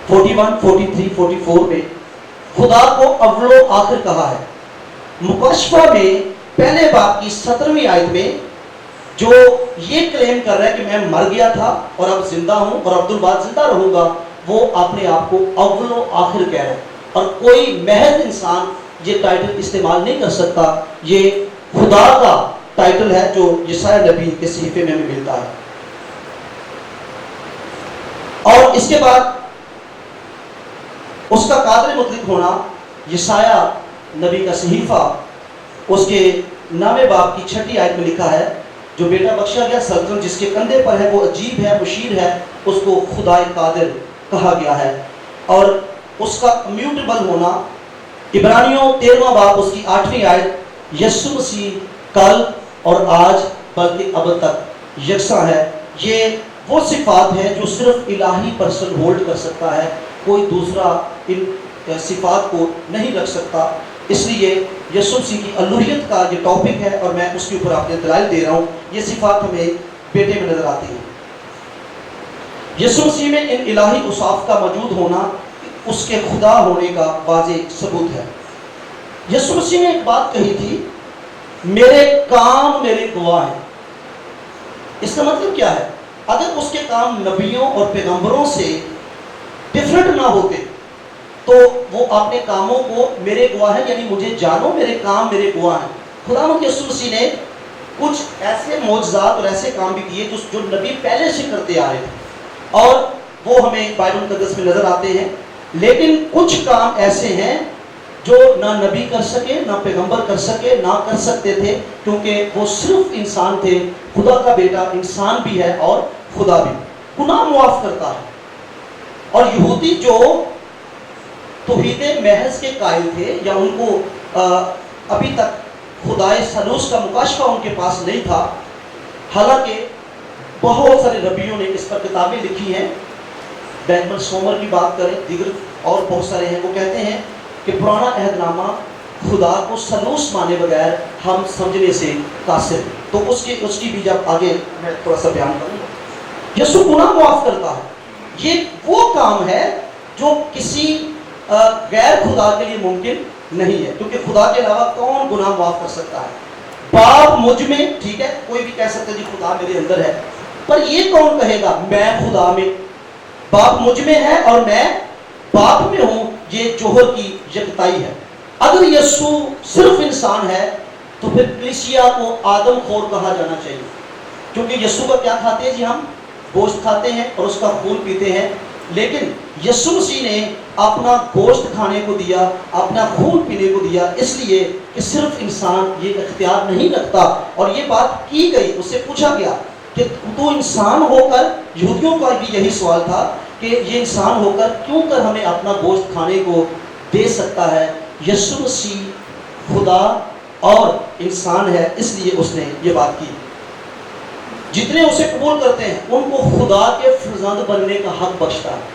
41 43 44 میں خدا کو اول و آخر کہا ہے۔ مکاشفہ میں پہلے باب کی 17ویں آیت میں جو یہ کلیم کر رہا ہے کہ میں مر گیا تھا اور اب زندہ ہوں اور عبدالباد زندہ رہوں گا، وہ اپنے آپ کو اول و آخر کہہ رہا ہے، اور کوئی محض انسان یہ ٹائٹل استعمال نہیں کر سکتا۔ یہ خدا کا ٹائٹل ہے جو یسایہ نبی کے صحیفے میں ہمیں ملتا ہے۔ اور اس کے بعد اس کا قادر مطلق ہونا، یسایہ نبی کا صحیفہ اس کے 9ویں باب کی 6 آیت میں لکھا ہے، جو بیٹا بخشا گیا سلطنت جس کے کندھے پر ہے وہ عجیب ہے، مشیر ہے، اس کو خدائے قادر کہا گیا ہے۔ اور اس کا امیوٹیبل ہونا، عبرانیوں 13واں باب اس کی 8ویں آیت، یسوع مسیح کل اور آج بلکہ اب تک یکساں ہے۔ یہ وہ صفات ہے جو صرف الہی پرسن ہولڈ کر سکتا ہے، کوئی دوسرا ان صفات کو نہیں رکھ سکتا۔ اس لیے یسوع مسیح کی الوہیت کا یہ ٹاپک ہے، اور میں اس کے اوپر آپ نے دلائل دے رہا ہوں۔ یہ صفات ہمیں بیٹے میں نظر آتی ہیں۔ یسوع مسیح میں ان الہی اوصاف کا موجود ہونا اس کے خدا ہونے کا واضح ثبوت ہے۔ یسوع مسیح نے ایک بات کہی تھی، میرے کام میرے گواہ ہیں۔ اس کا مطلب کیا ہے؟ اگر اس کے کام نبیوں اور پیغمبروں سے ڈفرنٹ نہ ہوتے تو وہ اپنے کاموں کو میرے گواہ ہیں، یعنی مجھے جانو، میرے کام میرے گواہ ہیں۔ خداوند یسوع مسیح نے کچھ ایسے معجزات اور ایسے کام بھی کیے جو نبی پہلے سے کرتے آ رہے تھے، اور وہ ہمیں بائبل مقدس میں نظر آتے ہیں۔ لیکن کچھ کام ایسے ہیں جو نہ نبی کر سکے، نہ پیغمبر کر سکے، نہ کر سکتے تھے، کیونکہ وہ صرف انسان تھے۔ خدا کا بیٹا انسان بھی ہے اور خدا بھی، گناہ معاف کرتا ہے۔ اور یہودی جو توحید محض کے قائل تھے، یا ان کو ابھی تک خدائے ثالوث کا مکاشفہ ان کے پاس نہیں تھا، حالانکہ بہت سارے ربیوں نے اس پر کتابیں لکھی ہیں، بینمن سومر کی بات کریں، دیگر اور بہت سارے ہیں، وہ کہتے ہیں کہ پرانا عہد نامہ خدا کو ثالوث مانے بغیر ہم سمجھنے سے قاصر ہیں۔ تو اس کی بھی جب آگے میں تھوڑا سا بیان کروں گا۔ یسوع گناہ معاف کرتا ہے، یہ وہ کام ہے جو کسی غیر خدا کے لیے ممکن نہیں ہے، کیونکہ خدا کے علاوہ کون گناہ معاف کر سکتا ہے؟ باپ مجھ میں، ٹھیک ہے، کوئی بھی کہہ سکتا ہے جی خدا میرے اندر ہے، پر یہ کون کہے گا میں خدا میں؟ باپ مجھ میں ہے اور میں باپ میں ہوں، یہ جوہر کی یکتائی ہے۔ اگر یسوع صرف انسان ہے تو پھر کلیسیا کو آدم خور کہا جانا چاہیے، کیونکہ یسوع کا کیا کھاتے ہیں جی؟ ہم گوشت کھاتے ہیں اور اس کا خون پیتے ہیں، لیکن یسوع مسیح نے اپنا گوشت کھانے کو دیا، اپنا خون پینے کو دیا، اس لیے کہ صرف انسان یہ اختیار نہیں رکھتا۔ اور یہ بات کی گئی، اس سے پوچھا گیا کہ تو انسان ہو کر، یہودیوں کا بھی یہی سوال تھا کہ یہ انسان ہو کر کیوں کر ہمیں اپنا گوشت کھانے کو دے سکتا ہے؟ یسوع مسیح خدا اور انسان ہے، اس لیے اس نے یہ بات کی۔ جتنے اسے قبول کرتے ہیں ان کو خدا کے فرزند بننے کا حق بخشتا ہے۔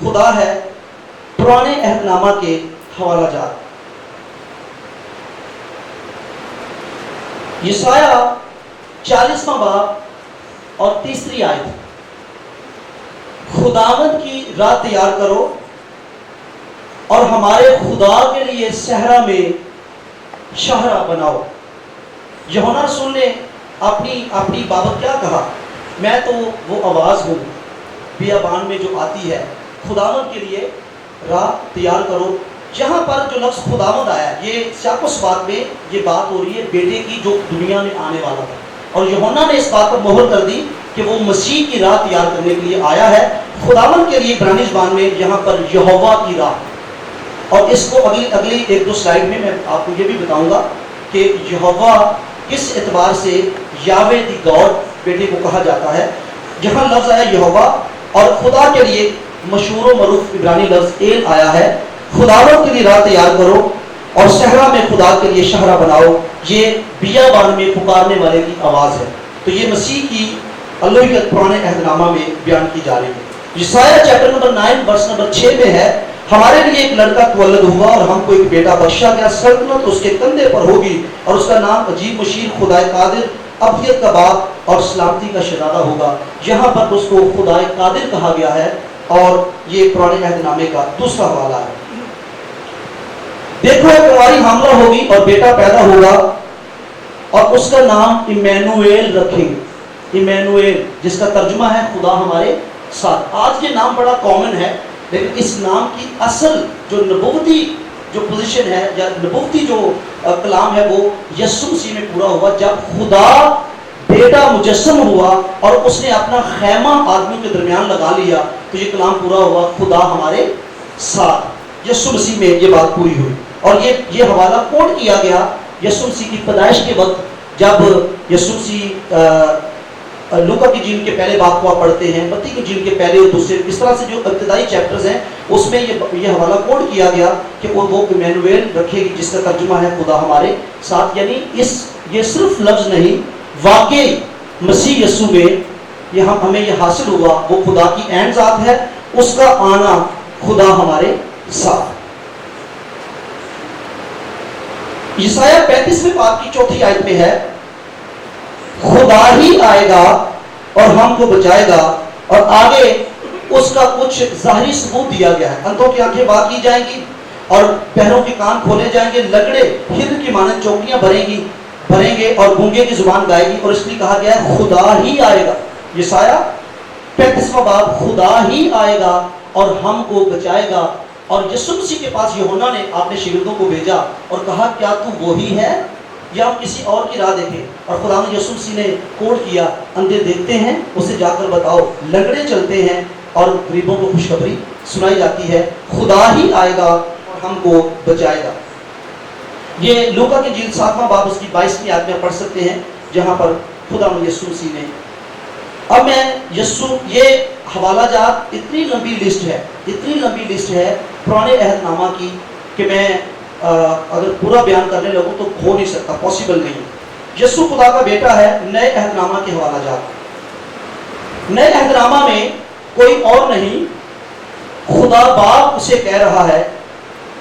خدا ہے پرانے عہد نامہ کے حوالہ جات۔ یسایہ 40واں باب اور 3 آیت، خداوند کی راہ تیار کرو اور ہمارے خدا کے لیے صحرا میں شاہراہ بناؤ۔ یوحنا رسول نے اپنی بابت کیا کہا؟ میں تو وہ آواز ہوں بیابان میں جو آتی ہے، خداوند کے لیے راہ تیار کرو۔ یہاں پر جو لفظ خداوند آیا ہے، یہ سیاق و سباق میں یہ بات ہو رہی ہے بیٹے کی جو دنیا میں آنے والا تھا، اور یوحنا نے اس بات پر مہر کر دی کہ وہ مسیح کی راہ تیار کرنے کے لیے آیا ہے۔ خداوند کے لیے عبرانی زبان میں یہاں پر یہوہ کی راہ، اور اس کو اگلی 1-2 سلائیڈ میں آپ کو یہ بھی بتاؤں گا کہ یہوہ کس اعتبار سے یاوے دی گاڈ بیٹے کو کہا جاتا ہے۔ جہاں لفظ آیا یہوہ، اور خدا کے لیے مشہور و معروف عبرانی لفظ ایل آیا ہے۔ خداوند کے لیے راہ تیار کرو اور صحرا میں خدا کے لیے شاہراہ بناؤ، یہ بیابان میں پکارنے والے کی آواز ہے۔ تو یہ مسیح کی الوہیت پرانے عہد نامہ میں بیان کی جا رہی ہے۔ یسایہ چیپٹر نمبر 9 ورس نمبر 6 میں ہے، ہمارے لیے ایک لڑکا تولد ہوا اور ہم کو ایک بیٹا بخشا گیا، سلطنت اس کے کندھے پر ہوگی اور اس کا نام عجیب مشیر، خدائے قادر، ابدیت کا باپ اور سلامتی کا شہزادہ ہوگا۔ یہاں پر اس کو خدائے قادر کہا گیا ہے، اور یہ پرانے عہد نامے کا دوسرا حوالہ ہے۔ دیکھو ایک کنواری حاملہ ہوگی اور بیٹا پیدا ہوگا اور اس کا نام ایمینویل رکھیں گے۔ ایمینویل جس کا ترجمہ ہے خدا ہمارے ساتھ۔ آج یہ نام بڑا کامن ہے، لیکن اس نام کی اصل جو نبوتی جو پوزیشن ہے یا نبوتی جو کلام ہے وہ یسوع مسیح میں پورا ہوا، جب خدا بیٹا مجسم ہوا اور اس نے اپنا خیمہ آدمیوں کے درمیان لگا لیا، تو یہ کلام پورا ہوا، خدا ہمارے ساتھ۔ یسوع مسیح میں یہ بات پوری ہوئی، اور یہ حوالہ کوٹ کیا گیا یسوع مسیح کی پیدائش کے وقت، جب یسوع مسیح لوکا کی انجیل کے پہلے باب کو آپ پڑھتے ہیں، متی کی انجیل کے پہلے اور دوسرے، اس طرح سے جو ابتدائی چیپٹرز ہیں اس میں یہ حوالہ کوٹ کیا گیا کہ وہ ایمینویل رکھے گی، جس کا ترجمہ ہے خدا ہمارے ساتھ۔ یعنی یہ صرف لفظ نہیں، واقعی مسیح یسوع میں ہمیں یہ حاصل ہوا، وہ خدا کی عین ذات ہے، اس کا آنا خدا ہمارے ساتھ۔ یسایہ 35ویں باب کی 4 آیت میں ہے، خدا ہی آئے گا اور ہم کو بچائے گا، اور آگے اس کا کچھ ظاہری ثبوت دیا گیا ہے۔ اندھوں کی آنکھیں بات کی جائیں گی اور بہروں کے کان کھولے جائیں گے، لگڑے ہر کی مانند چوکیاں بھریں گے اور گونگے کی زبان گائے گی، اور اس لیے کہا گیا ہے خدا ہی آئے گا۔ یسایہ 35واں باب، خدا ہی آئے گا اور ہم کو بچائے گا۔ اور یسوع مسیح کے پاس یوحنا نے اپنے شاگردوں کو بھیجا اور کہا کیا تو وہی ہے یا ہم کسی اور کی راہ دیکھیں؟ اور خدا نے یسوع مسیح نے کوڈ کیا، اندھے دیکھتے ہیں اسے جا کر بتاؤ، لنگڑے چلتے ہیں اور غریبوں کو خوشخبری سنائی جاتی ہے، خدا ہی آئے گا اور ہم کو بچائے گا۔ یہ لوکا کی انجیل 7واں باب اس کی 22ویں آیت میں پڑھ سکتے ہیں، جہاں پر خدا یسوع مسیح نے اب میں یہ حوالہ جات اتنی لمبی لسٹ ہے پرانے عہد نامہ کی کہ میں اگر پورا بیان کرنے لگوں تو ہو نہیں سکتا، پاسبل نہیں۔ یسوع خدا کا بیٹا ہے۔ نئے عہد نامہ کے حوالہ جات، نئے عہد نامہ میں کوئی اور نہیں، خدا باپ اسے کہہ رہا ہے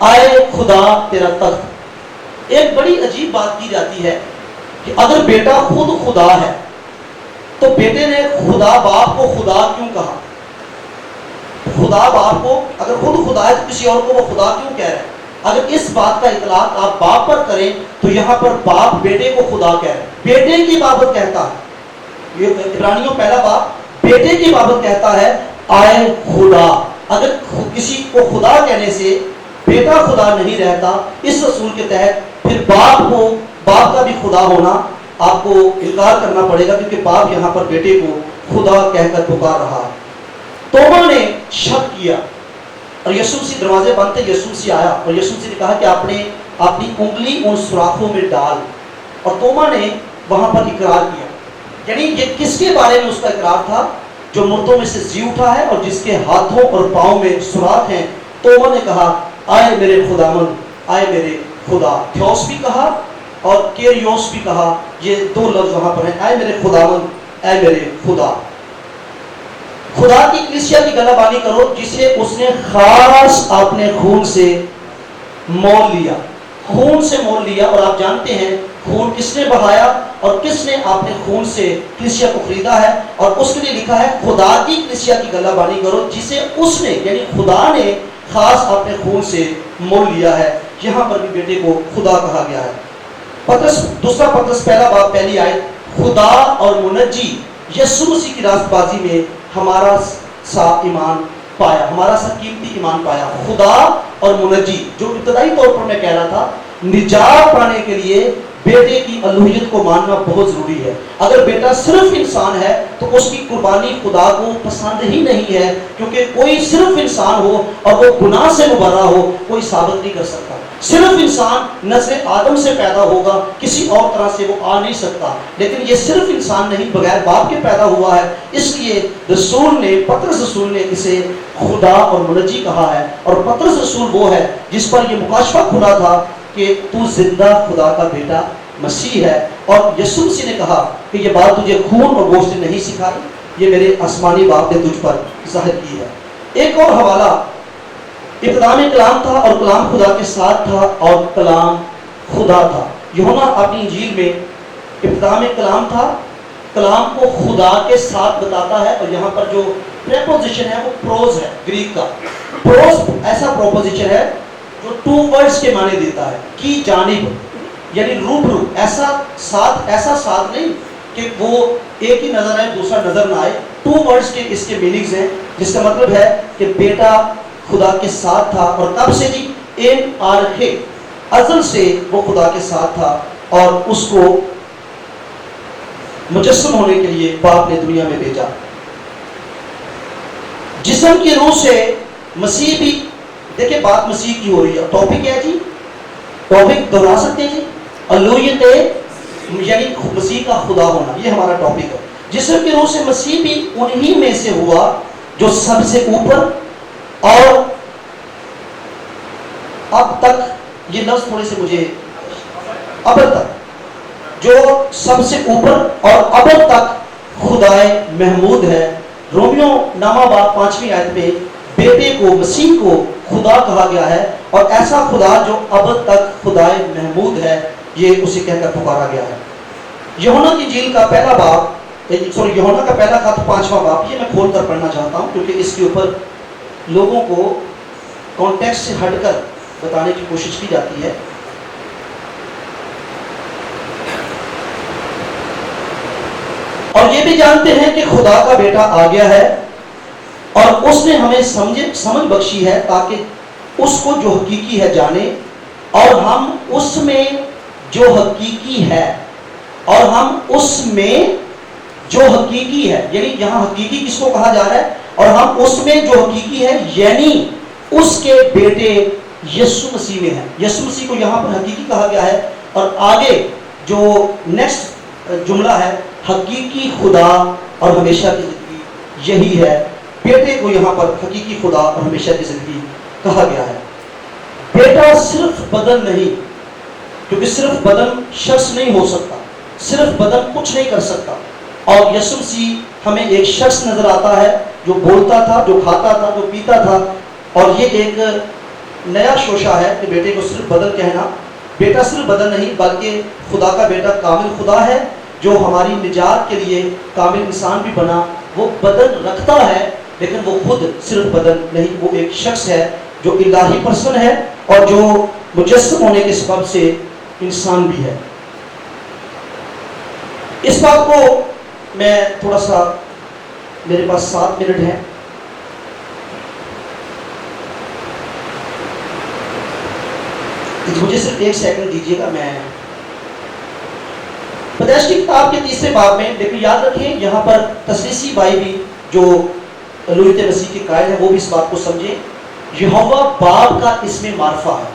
آئے خدا تیرا تخت۔ ایک بڑی عجیب بات کی جاتی ہے کہ اگر بیٹا خود خدا ہے تو بیٹے نے خدا باپ کو خدا کیوں کہا؟ خدا باپ کو اگر خود خدا ہے تو کسی اور کو وہ خدا کیوں کہہ رہا ہے؟ اگر اس بات کا اطلاق آپ باپ پر کریں تو یہاں پر باپ بیٹے کو خدا کہہ رہا ہے، بیٹے کی بابت کہتا ہے، یہ عبرانیوں پہلا باب بیٹے کی بابت کہتا ہے آئے خدا۔ اگر کسی کو خدا کہنے سے بیٹا خدا نہیں رہتا، اس اصول کے تحت پھر باپ کا بھی خدا ہونا آپ کو انکار کرنا پڑے گا، کیونکہ باپ یہاں پر بیٹے کو خدا کہہ کر پکار رہا ہے۔ توما نے شک کیا اور یسوع مسیح دروازے بند تھے، یسوع مسیح آیا اور یسوع مسیح نے کہا کہ اپنی انگلی ان سوراخوں میں ڈال، اور توما نے وہاں پر اقرار کیا۔ یعنی یہ کس کے بارے میں اس کا اقرار تھا؟ جو مردوں میں سے جی اٹھا ہے اور جس کے ہاتھوں اور پاؤں میں سوراخ ہیں۔ توما نے کہا آئے میرے خداوند، آئے میرے خدا۔ تھیوس بھی کہا اور کیریوس بھی کہا، یہ دو لفظ وہاں پر ہیں، اے میرے خداوند، اے میرے خدا۔ خدا کی کلیسیا کی گلہ بانی کرو جسے اس نے خاص اپنے خون سے مول لیا، خون سے مول لیا. اور آپ جانتے ہیں خون کس نے بہایا اور کس نے اپنے خون سے کلیسیا کو خریدا ہے، اور اس کے لیے لکھا ہے خدا کی کلیسیا کی گلہ بانی کرو جسے اس نے یعنی خدا نے خاص اپنے خون سے مول لیا ہے. یہاں پر بھی بیٹے کو خدا کہا گیا ہے. پترس دوسرا پترس پہلا باب پہلی آیت، خدا اور منجی یسوع مسیح کی راست بازی میں ہمارا سا ایمان پایا، ہمارا سا قیمتی ایمان پایا. خدا اور منجی، جو ابتدائی طور پر میں کہہ رہا تھا، نجات پانے کے لیے بیٹے کی الوہیت کو ماننا بہت ضروری ہے. اگر بیٹا صرف انسان ہے تو اس کی قربانی خدا کو پسند ہی نہیں ہے، کیونکہ کوئی صرف انسان ہو اور وہ گناہ سے مبرہ ہو کوئی ثابت نہیں کر سکتا. صرف انسان نسل آدم سے پیدا ہوگا، کسی اور طرح سے وہ آ نہیں سکتا. لیکن یہ صرف انسان نہیں، بغیر باپ کے پیدا ہوا ہے. اس لیے رسول نے پترس رسول نے اسے خدا اور منجی کہا ہے. اور پترس رسول وہ ہے جس پر یہ مکاشفہ کھلا تھا کہ تو زندہ خدا کا بیٹا مسیح ہے. اور یسوع مسیح نے کہا کہ یہ بات تجھے خون اور گوشت نے نہیں سکھائی، یہ میرے آسمانی باپ نے تجھ پر ظاہر کی ہے. ایک اور حوالہ، ابتدا میں کلام تھا اور کلام خدا کے ساتھ تھا اور کلام خدا تھا. یوحنا اپنی انجیل میں ابتدا میں کلام تھا، کلام کو خدا کے ساتھ بتاتا ہے. اور یہاں پر جو پریپوزیشن ہے وہ پروز ہے، گریک کا. پروز ایسا پروپوزیشن ہے جو 2 ورڈز کے معنی دیتا ہے، کی جانب یعنی روبرو، ایسا ساتھ نہیں کہ وہ ایک ہی نظر آئے دوسرا نظر نہ آئے. 2 ورڈز کے اس کے میننگز ہیں، جس کا مطلب ہے کہ بیٹا خدا کے ساتھ تھا. اور کب سے جی؟ این آرخے، ازل سے وہ خدا کے ساتھ تھا اور اس کو مجسم ہونے کے لیے باپ نے دنیا میں بھیجا. جسم کی روح سے مسیح بھی، دیکھیں بات مسیح کی ہو رہی ہے. ٹاپک کیا ہے جی؟ ٹاپک دہرا سکتے ہیں جی، الوہیت یعنی مسیح کا خدا ہونا، یہ ہمارا ٹاپک ہے. جسم کی روح سے مسیح بھی انہی میں سے ہوا جو سب سے اوپر اور اب تک، یہ لفظ تھوڑے سے مجھے، اب تک، جو سب سے اوپر اور اب تک خدائے محمود ہے. رومیو نامہ باب 5ویں آیت میں بیٹے کو، مسیح کو خدا کہا گیا ہے، اور ایسا خدا جو اب تک خدائے محمود ہے، یہ اسے کہہ کر پکارا گیا ہے. یوحنا کی انجیل کا پہلا باب، یوحنا کا پہلا خط 5واں باب، یہ میں کھول کر پڑھنا چاہتا ہوں کیونکہ اس کے اوپر لوگوں کو کانٹیکسٹ سے ہٹ کر بتانے کی کوشش کی جاتی ہے. اور یہ بھی جانتے ہیں کہ خدا کا بیٹا آ گیا ہے اور اس نے ہمیں سمجھ بخشی ہے تاکہ اس کو جو حقیقی ہے جانے، اور ہم اس میں جو حقیقی ہے، اور ہم اس میں جو حقیقی ہے، یعنی یہاں حقیقی کس کو کہا جا رہا ہے؟ اور ہم اس میں جو حقیقی ہے یعنی اس کے بیٹے یسوع مسیح میں ہے. یسوع مسیح کو یہاں پر حقیقی کہا گیا ہے. اور آگے جو نیکسٹ جملہ ہے، حقیقی خدا اور ہمیشہ کی زندگی، یہی ہے. بیٹے کو یہاں پر حقیقی خدا اور ہمیشہ کی زندگی کہا گیا ہے. بیٹا صرف بدن نہیں، کیونکہ صرف بدن شخص نہیں ہو سکتا، صرف بدن کچھ نہیں کر سکتا. اور یسوع مسیح ہمیں ایک شخص نظر آتا ہے جو بولتا تھا، جو کھاتا تھا، جو پیتا تھا. اور یہ ایک نیا شوشہ ہے کہ بیٹے کو صرف بدن کہنا. بیٹا صرف بدن نہیں بلکہ خدا کا بیٹا کامل خدا ہے جو ہماری نجات کے لیے کامل انسان بھی بنا. وہ بدن رکھتا ہے لیکن وہ خود صرف بدن نہیں، وہ ایک شخص ہے جو الہی پرسن ہے اور جو مجسم ہونے کے سبب سے انسان بھی ہے. اس بات کو میں تھوڑا سا، میرے پاس 7 منٹ ہیں، مجھے صرف 1 سیکنڈ دیجیے گا. میں پیدائش کی کتاب کے 3 باب میں، لیکن یاد رکھیں یہاں پر تسلیسی بھائی بھی جو الوہیت مسیح کے قائل ہیں وہ بھی اس بات کو سمجھیں. یہوہ باپ کا اسم معرفہ ہے،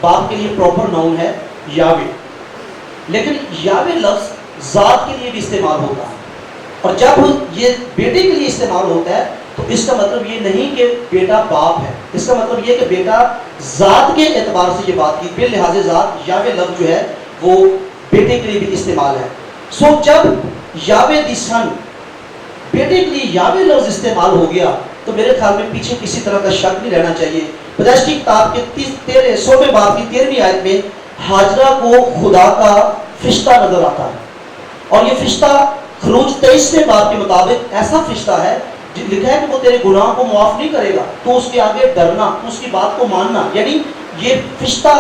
باپ کے لیے پراپر ناؤن ہے یاوے، لیکن یاوے لفظ ذات کے لیے بھی استعمال ہوتا ہے. اور جب یہ بیٹے کے لیے استعمال ہوتا ہے تو اس کا مطلب یہ نہیں کہ بیٹا باپ ہے، اس کا مطلب یہ کہ بیٹا ذات کے اعتبار سے یہ بات کی، بے لحاظ ذات یاوے لفظ جو ہے وہ بیٹے کے لیے بھی استعمال ہے. سو جب یاوے دی سن بیٹے کے لیے یاوے لفظ استعمال ہو گیا تو میرے خیال میں پیچھے کسی طرح کا شک نہیں رہنا چاہیے۔ پیدائش کی کتاب کے 100ویں باب کی 13ویں آیت میں ہاجرہ کو خدا کا فرشتہ نظر آتا ہے، اور یہ فرشتہ خروج 23ویں باب کے مطابق ایسا فرشتہ ہے لکھا ہے کہ وہ تیرے گناہ کو معاف نہیں کرے گا، تو اس کے آگے ڈرنا، تو اس کی بات کو ماننا۔ یعنی یہ فرشتہ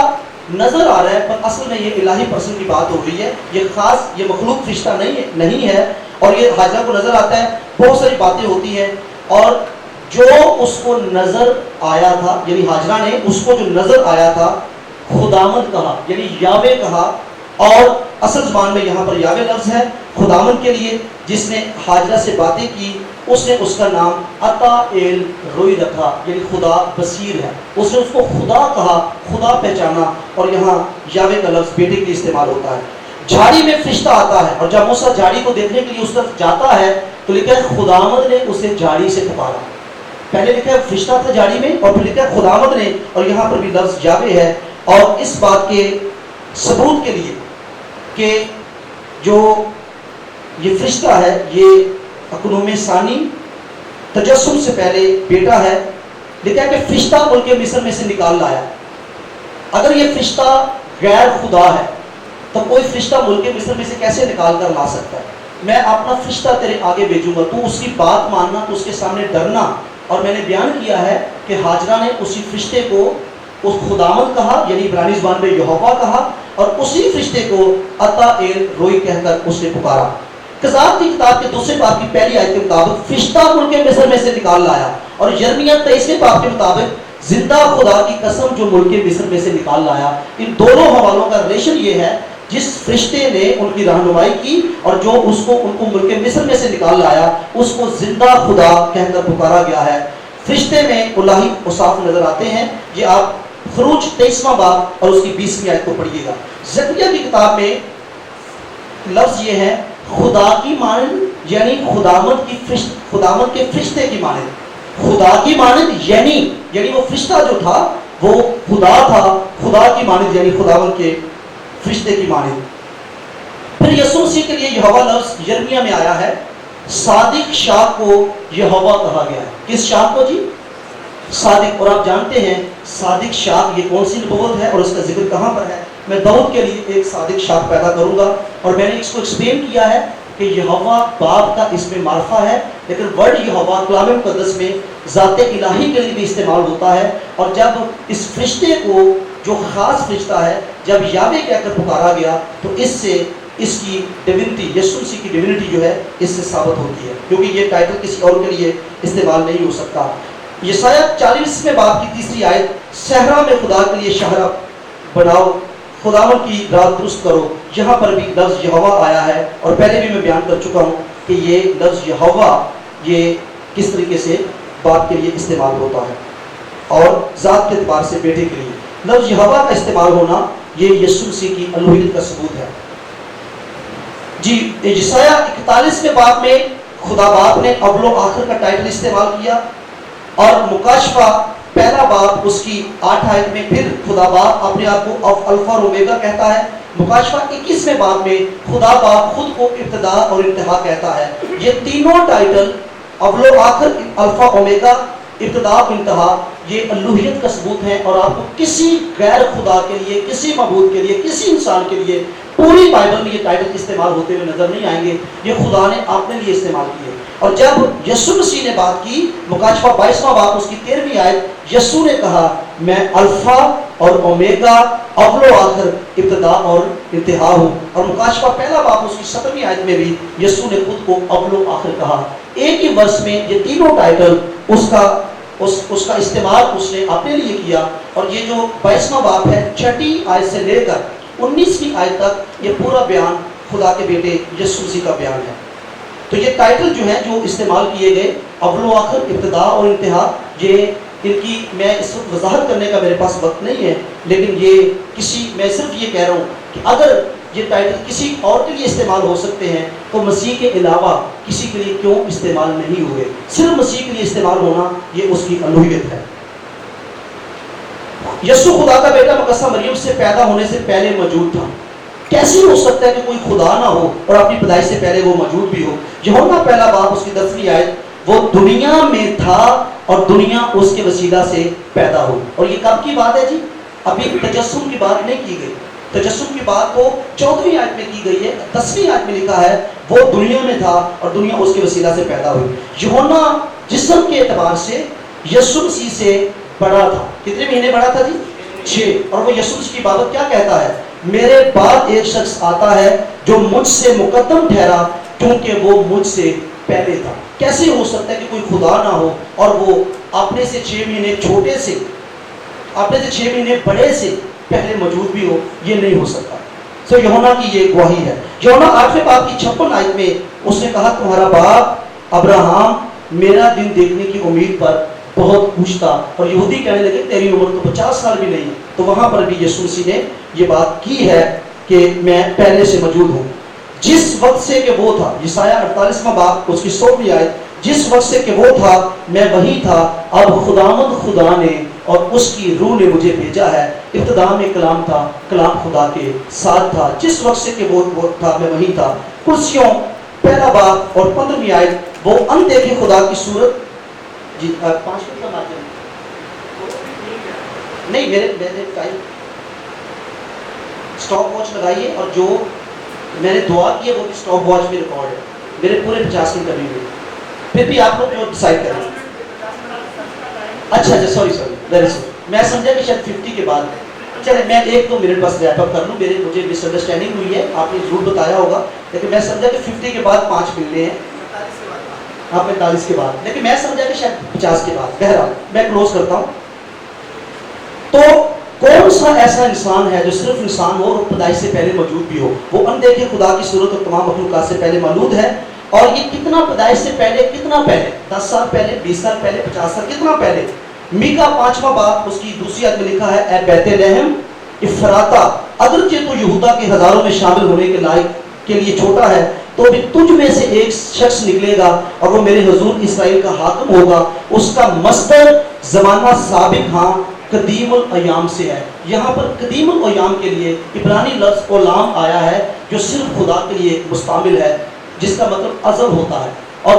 نظر آ رہا ہے پر اصل میں یہ الہی پرسن کی بات ہو رہی ہے، یہ خاص، یہ مخلوق فرشتہ نہیں ہے، اور یہ ہاجرہ کو نظر آتا ہے۔ بہت ساری باتیں ہوتی ہیں، اور جو اس کو نظر آیا تھا، یعنی ہاجرہ نے اس کو جو نظر آیا تھا خداوند کہا، یعنی یاوے کہا، اور اصل زبان میں یہاں پر یاوے لفظ ہے خداوند کے لیے۔ جس نے ہاجرہ سے باتیں کی اس نے اس کا نام عطا ایل روئی رکھا، یعنی خدا بصیر ہے۔ اس نے اس کو خدا کہا، خدا پہچانا، اور یہاں یاوے کا لفظ بیٹے کے لیے استعمال ہوتا ہے۔ جھاڑی میں فرشتہ آتا ہے، اور جب موسیٰ جھاڑی کو دیکھنے کے لیے اس طرف جاتا ہے تو لکھا ہے خداوند نے اسے جھاڑی سے پکارا۔ پہلے لکھا ہے فرشتہ تھا جھاڑی میں، اور پھر لکھا ہے خداوند نے، اور یہاں پر بھی لفظ یاوے ہے۔ اور اس بات کے ثبوت کے لیے کہ جو یہ فرشتہ ہے یہ اقنوم ثانی تجسم سے پہلے بیٹا ہے، لکھا ہے کہ فرشتہ ملک مصر میں سے نکال لایا۔ اگر یہ فرشتہ غیر خدا ہے تو کوئی فرشتہ ملک مصر میں سے کیسے نکال کر لا سکتا ہے؟ میں اپنا فرشتہ تیرے آگے بھیجوں گا، تو اس کی بات ماننا، تو اس کے سامنے ڈرنا۔ اور میں نے بیان کیا ہے کہ ہاجرہ نے اسی فرشتے کو اس خداوند کہا، یعنی عبرانی زبان میں یہوہ کہا، اور اسی فرشتے کو عطا ایل روئی کہہ کر اس نے پکارا۔ قضات کی کتاب کے 2 باب کی پہلی آیت کے مطابق فرشتہ ملک مصر میں سے نکال لایا، اور یرمیہ 23ویں باب کے مطابق زندہ خدا کی قسم جو ملک مصر میں سے نکال لایا۔ ان دونوں حوالوں کا ریلیشن یہ ہے، جس فرشتے نے ان کی رہنمائی کی اور جو ان کو ملک مصر میں سے نکال لایا، اس کو زندہ خدا کہہ کر پکارا گیا ہے۔ فرشتے میں الہی اوصاف نظر آتے ہیں، یہ آپ خروج 23واں باب اور اس کی 20ویں آیت کو پڑھیے گا۔ زکریا کی کتاب میں لفظ یہ ہے خدا کی مانند، یعنی خداوند کے فرشتے کی مانند، خدا کی مانند، یعنی وہ فرشتہ جو تھا وہ خدا تھا، خدا کی مانند یعنی خداوند کے فرشتے کی مانند۔ پھر یسوع مسیح کے لیے یہوہ لفظ یرمیہ میں آیا ہے، صادق شاہ کو یہوہ کہا گیا ہے۔ کس شاہ کو جی؟ صادق۔ اور آپ جانتے ہیں صادق شاہ یہ کون سی نبوت ہے اور اس کا ذکر کہاں پر ہے؟ میں داؤد کے لیے ایک صادق شاہ پیدا کروں گا، اور میں نے اس کو ایکسپلین کیا ہے کہ یہوہ باپ کا اس میں معرفہ ہے، لیکن ورڈ یہوہ کلام مقدس میں ذات الہی کے لیے بھی استعمال ہوتا ہے۔ اور جب اس فرشتے کو جو خاص فرشتہ ہے جب یاوے کہہ کر پکارا گیا تو اس سے اس کی ڈیوینٹی، یسوع مسیح کی ڈیوینٹی جو ہے اس سے ثابت ہوتی ہے، کیونکہ یہ ٹائٹل کسی اور کے لیے استعمال نہیں ہو سکتا۔ یسایہ 40ویں باب کی 3 آیت، صحرا میں خدا کے لیے شہرہ بناؤ، خداوند کی رات درست کرو، یہاں پر بھی لفظ یہوہ آیا ہے، اور پہلے بھی میں بیان کر چکا ہوں کہ یہ لفظ یہوہ یہ کس طریقے سے باپ کے لیے استعمال ہوتا ہے، اور ذات کے اعتبار سے بیٹے کے لیے لفظ یہوہ کا استعمال ہونا یہ یسوع مسیح کی الوہیت کا ثبوت ہے۔ جی یسایہ 41ویں باب میں خدا باپ نے اول و آخر کا ٹائٹل استعمال کیا، اور مکاشفہ پہلا باب اس کی 8 آیت میں پھر خدا باپ اپنے آپ کو الفا اور اومیگا کہتا ہے۔ مکاشفہ 21ویں باب میں خدا باپ خود کو ابتدا اور انتہا کہتا ہے۔ یہ تینوں ٹائٹل اول و آخر، الفا اومیگا، ابتدا اور انتہا، یہ الوہیت کا ثبوت ہے، اور آپ کو کسی غیر خدا کے لیے، کسی معبود کے لیے، کسی انسان کے لیے پوری بائبل میں یہ ٹائٹل استعمال ہوتے ہوئے نظر نہیں آئیں گے۔ یہ خدا نے اپنے لیے استعمال کیے۔ اور جب یسوع مسیح نے بات کی، مکاشفہ 22واں باب اس کی 13ویں آیت، یسوع نے کہا میں الفا اور اومیگا، اول و آخر، ابتدا اور انتہا ہوں۔ اور مکاشفہ پہلا باب اس کی 7ویں آیت میں بھی یسوع نے خود کو اول و آخر کہا۔ ایک ہی ورس میں یہ تینوں ٹائٹل اس کا استعمال اس نے اپنے لیے کیا۔ اور یہ جو 22واں باب ہے، 6 آیت سے لے کر 19ویں آیت تک یہ پورا بیان خدا کے بیٹے یسوع مسیح کا بیان ہے۔ تو یہ ٹائٹل جو ہیں جو استعمال کیے گئے، اول و آخر، ابتدا اور انتہا، یہ ان کی میں اس وقت وضاحت کرنے کا میرے پاس وقت نہیں ہے، لیکن میں صرف یہ کہہ رہا ہوں کہ اگر یہ ٹائٹل کسی اور کے لیے استعمال ہو سکتے ہیں تو مسیح کے علاوہ کسی کے لیے کیوں استعمال نہیں ہوئے؟ صرف مسیح کے لیے استعمال ہونا یہ اس کی الوہیت ہے۔ یسوع خدا کا بیٹا مقدسہ مریم سے پیدا ہونے سے پہلے موجود تھا۔ کیسے ہو سکتا ہے کہ کوئی خدا نہ ہو اور اپنی پیدائش سے پہلے وہ موجود بھی ہو؟ یوحنا پہلا باب اس کی 10ویں آیت، وہ دنیا میں تھا اور دنیا اس کے وسیلہ سے پیدا ہو. اور یہ کب کی بات ہے جی؟ ابھی تجسم کی بات نہیں کی گئی. تجسم کی بات تو 14ویں آیت میں کی گئی ہے. 10ویں آیت میں لکھا ہے وہ دنیا میں تھا اور دنیا اس کے وسیلہ سے پیدا ہوئی. یوحنا جسم کے اعتبار سے یسوع مسیح سے بڑا تھا. کتنے مہینے بڑا تھا جی؟ 6. اور وہ یسوع مسیح کی بابت کیا کہتا ہے؟ میرے بعد ایک شخص آتا ہے جو مجھ سے مقدم ٹھہرا کیونکہ وہ مجھ سے پہلے تھا. کیسے ہو سکتا ہے کہ کوئی خدا نہ ہو اور وہ اپنے سے 6 مہینے چھوٹے سے، اپنے سے 6 مہینے بڑے سے پہلے موجود بھی ہو؟ یہ نہیں ہو سکتا. سو یوحنا کی یہ گواہی ہے. یوحنا 8ویں باب کی 56 آیت میں اس نے کہا تمہارا باپ ابراہم میرا دن دیکھنے کی امید پر بہت خوش تھا. اور یہودی کہنے لگے تیری عمر تو 50 سال بھی نہیں. تو وہاں پر بھی یسوع مسیح نے یہ بات کی ہے کہ میں پہلے سے موجود ہوں. جس وقت سے کہ وہ تھا، یسایہ 48واں باب اس کی 100ویں آیت، جس وقت سے کہ وہ تھا میں وہی تھا، اب خداوند خدا نے اور اس کی روح نے مجھے بھیجا ہے. ابتدا میں کلام تھا، کلام خدا کے ساتھ تھا، جس وقت سے کہ وہ تھا میں وہی تھا. کرسیوں پہلا باب اور 15ویں آیت، وہ اندیکھے خدا کی صورت. جی 5 منٹ کا ماجر نہیں، میرے ٹائم اسٹاپ واچ لگائیے اور جو میں نے دعا کی ہے وہ بھی اسٹاپ واچ میں ریکارڈ ہے. میرے پورے 50 منٹ ابھی ہوئے، پھر بھی آپ لوگ جو ڈیسائیڈ کریں. اچھا سوری ویری سوری، میں سمجھا کہ شاید 50 کے بعد. چلے میں 1-2 منٹ بس ریپ اپ کر لوں. مجھے مس انڈرسٹینڈنگ ہوئی ہے، آپ نے ضرور بتایا ہوگا، لیکن میں سمجھا کہ 50 کے بعد 5 ملنے ہیں. ہاں 45 کے بعد، لیکن میں سمجھا کہ شاید 50 کے بعد. بہرحال میں کلوز کرتا ہوں. تو کون سا ایسا انسان ہے جو صرف انسان ہو اور پیدائش سے پہلے موجود بھی ہو؟ وہ اندیکھے خدا کی صورت اور تمام مخلوقات سے پہلے موجود ہے. اور یہ کتنا پیدائش سے پہلے؟ کتنا پہلے؟ 10 سال پہلے، 20 سال پہلے، 50 سال، کتنا پہلے؟ میکا 5واں باب اس کی 2 آیت میں لکھا ہے اے بیت لحم افراتا، اگرچہ تو یہودا کے ہزاروں میں شامل ہونے کے لائق کے لیے چھوٹا ہے، تو بھی تجھ میں سے ایک شخص نکلے گا اور وہ میرے حضور اسرائیل کا حاکم ہوگا. اس کا مصدر زمانہ سابق، ہاں قدیم الایام سے ہے. یہاں پر قدیم الایام کے لیے عبرانی لفظ اولام آیا ہے جو صرف خدا کے لیے مستعمل ہے، جس کا مطلب ازل ہوتا ہے. اور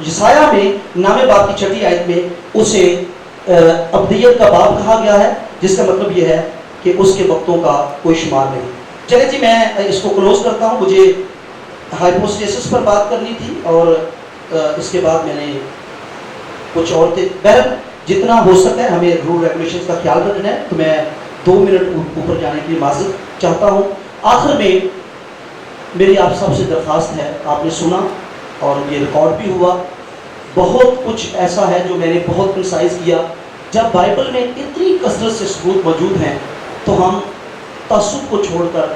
یسایہ میں 9ویں باب کی 6 آیت میں اسے ابدیت کا باب کہا گیا ہے، جس کا مطلب یہ ہے کہ اس کے وقتوں کا کوئی شمار نہیں. چلے جی میں اس کو کلوز کرتا ہوں. مجھے ہائپوسٹیسس پر بات کرنی تھی اور اس کے بعد میں نے کچھ اور تھے. بہرحال جتنا ہو سکتا ہے ہمیں رول ریگولیشنز کا خیال رکھنا ہے، تو میں 2 منٹ اوپر جانے کے لیے معذرت چاہتا ہوں. آخر میں میری آپ سب سے درخواست ہے، آپ نے سنا اور یہ ریکارڈ بھی ہوا، بہت کچھ ایسا ہے جو میں نے بہت کنسائز کیا. جب بائبل میں اتنی کثرت سے ثبوت موجود ہیں تو ہم تعصب کو چھوڑ کر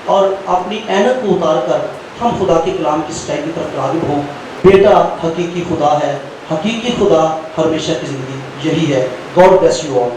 اور اپنی اینت کو اتار کر ہم خدا کے کلام کی سچائی کی طرف راغب ہوں. بیٹا حقیقی خدا ہے، حقیقی خدا ہمیشہ کی زندگی یہی ہے. God bless you all.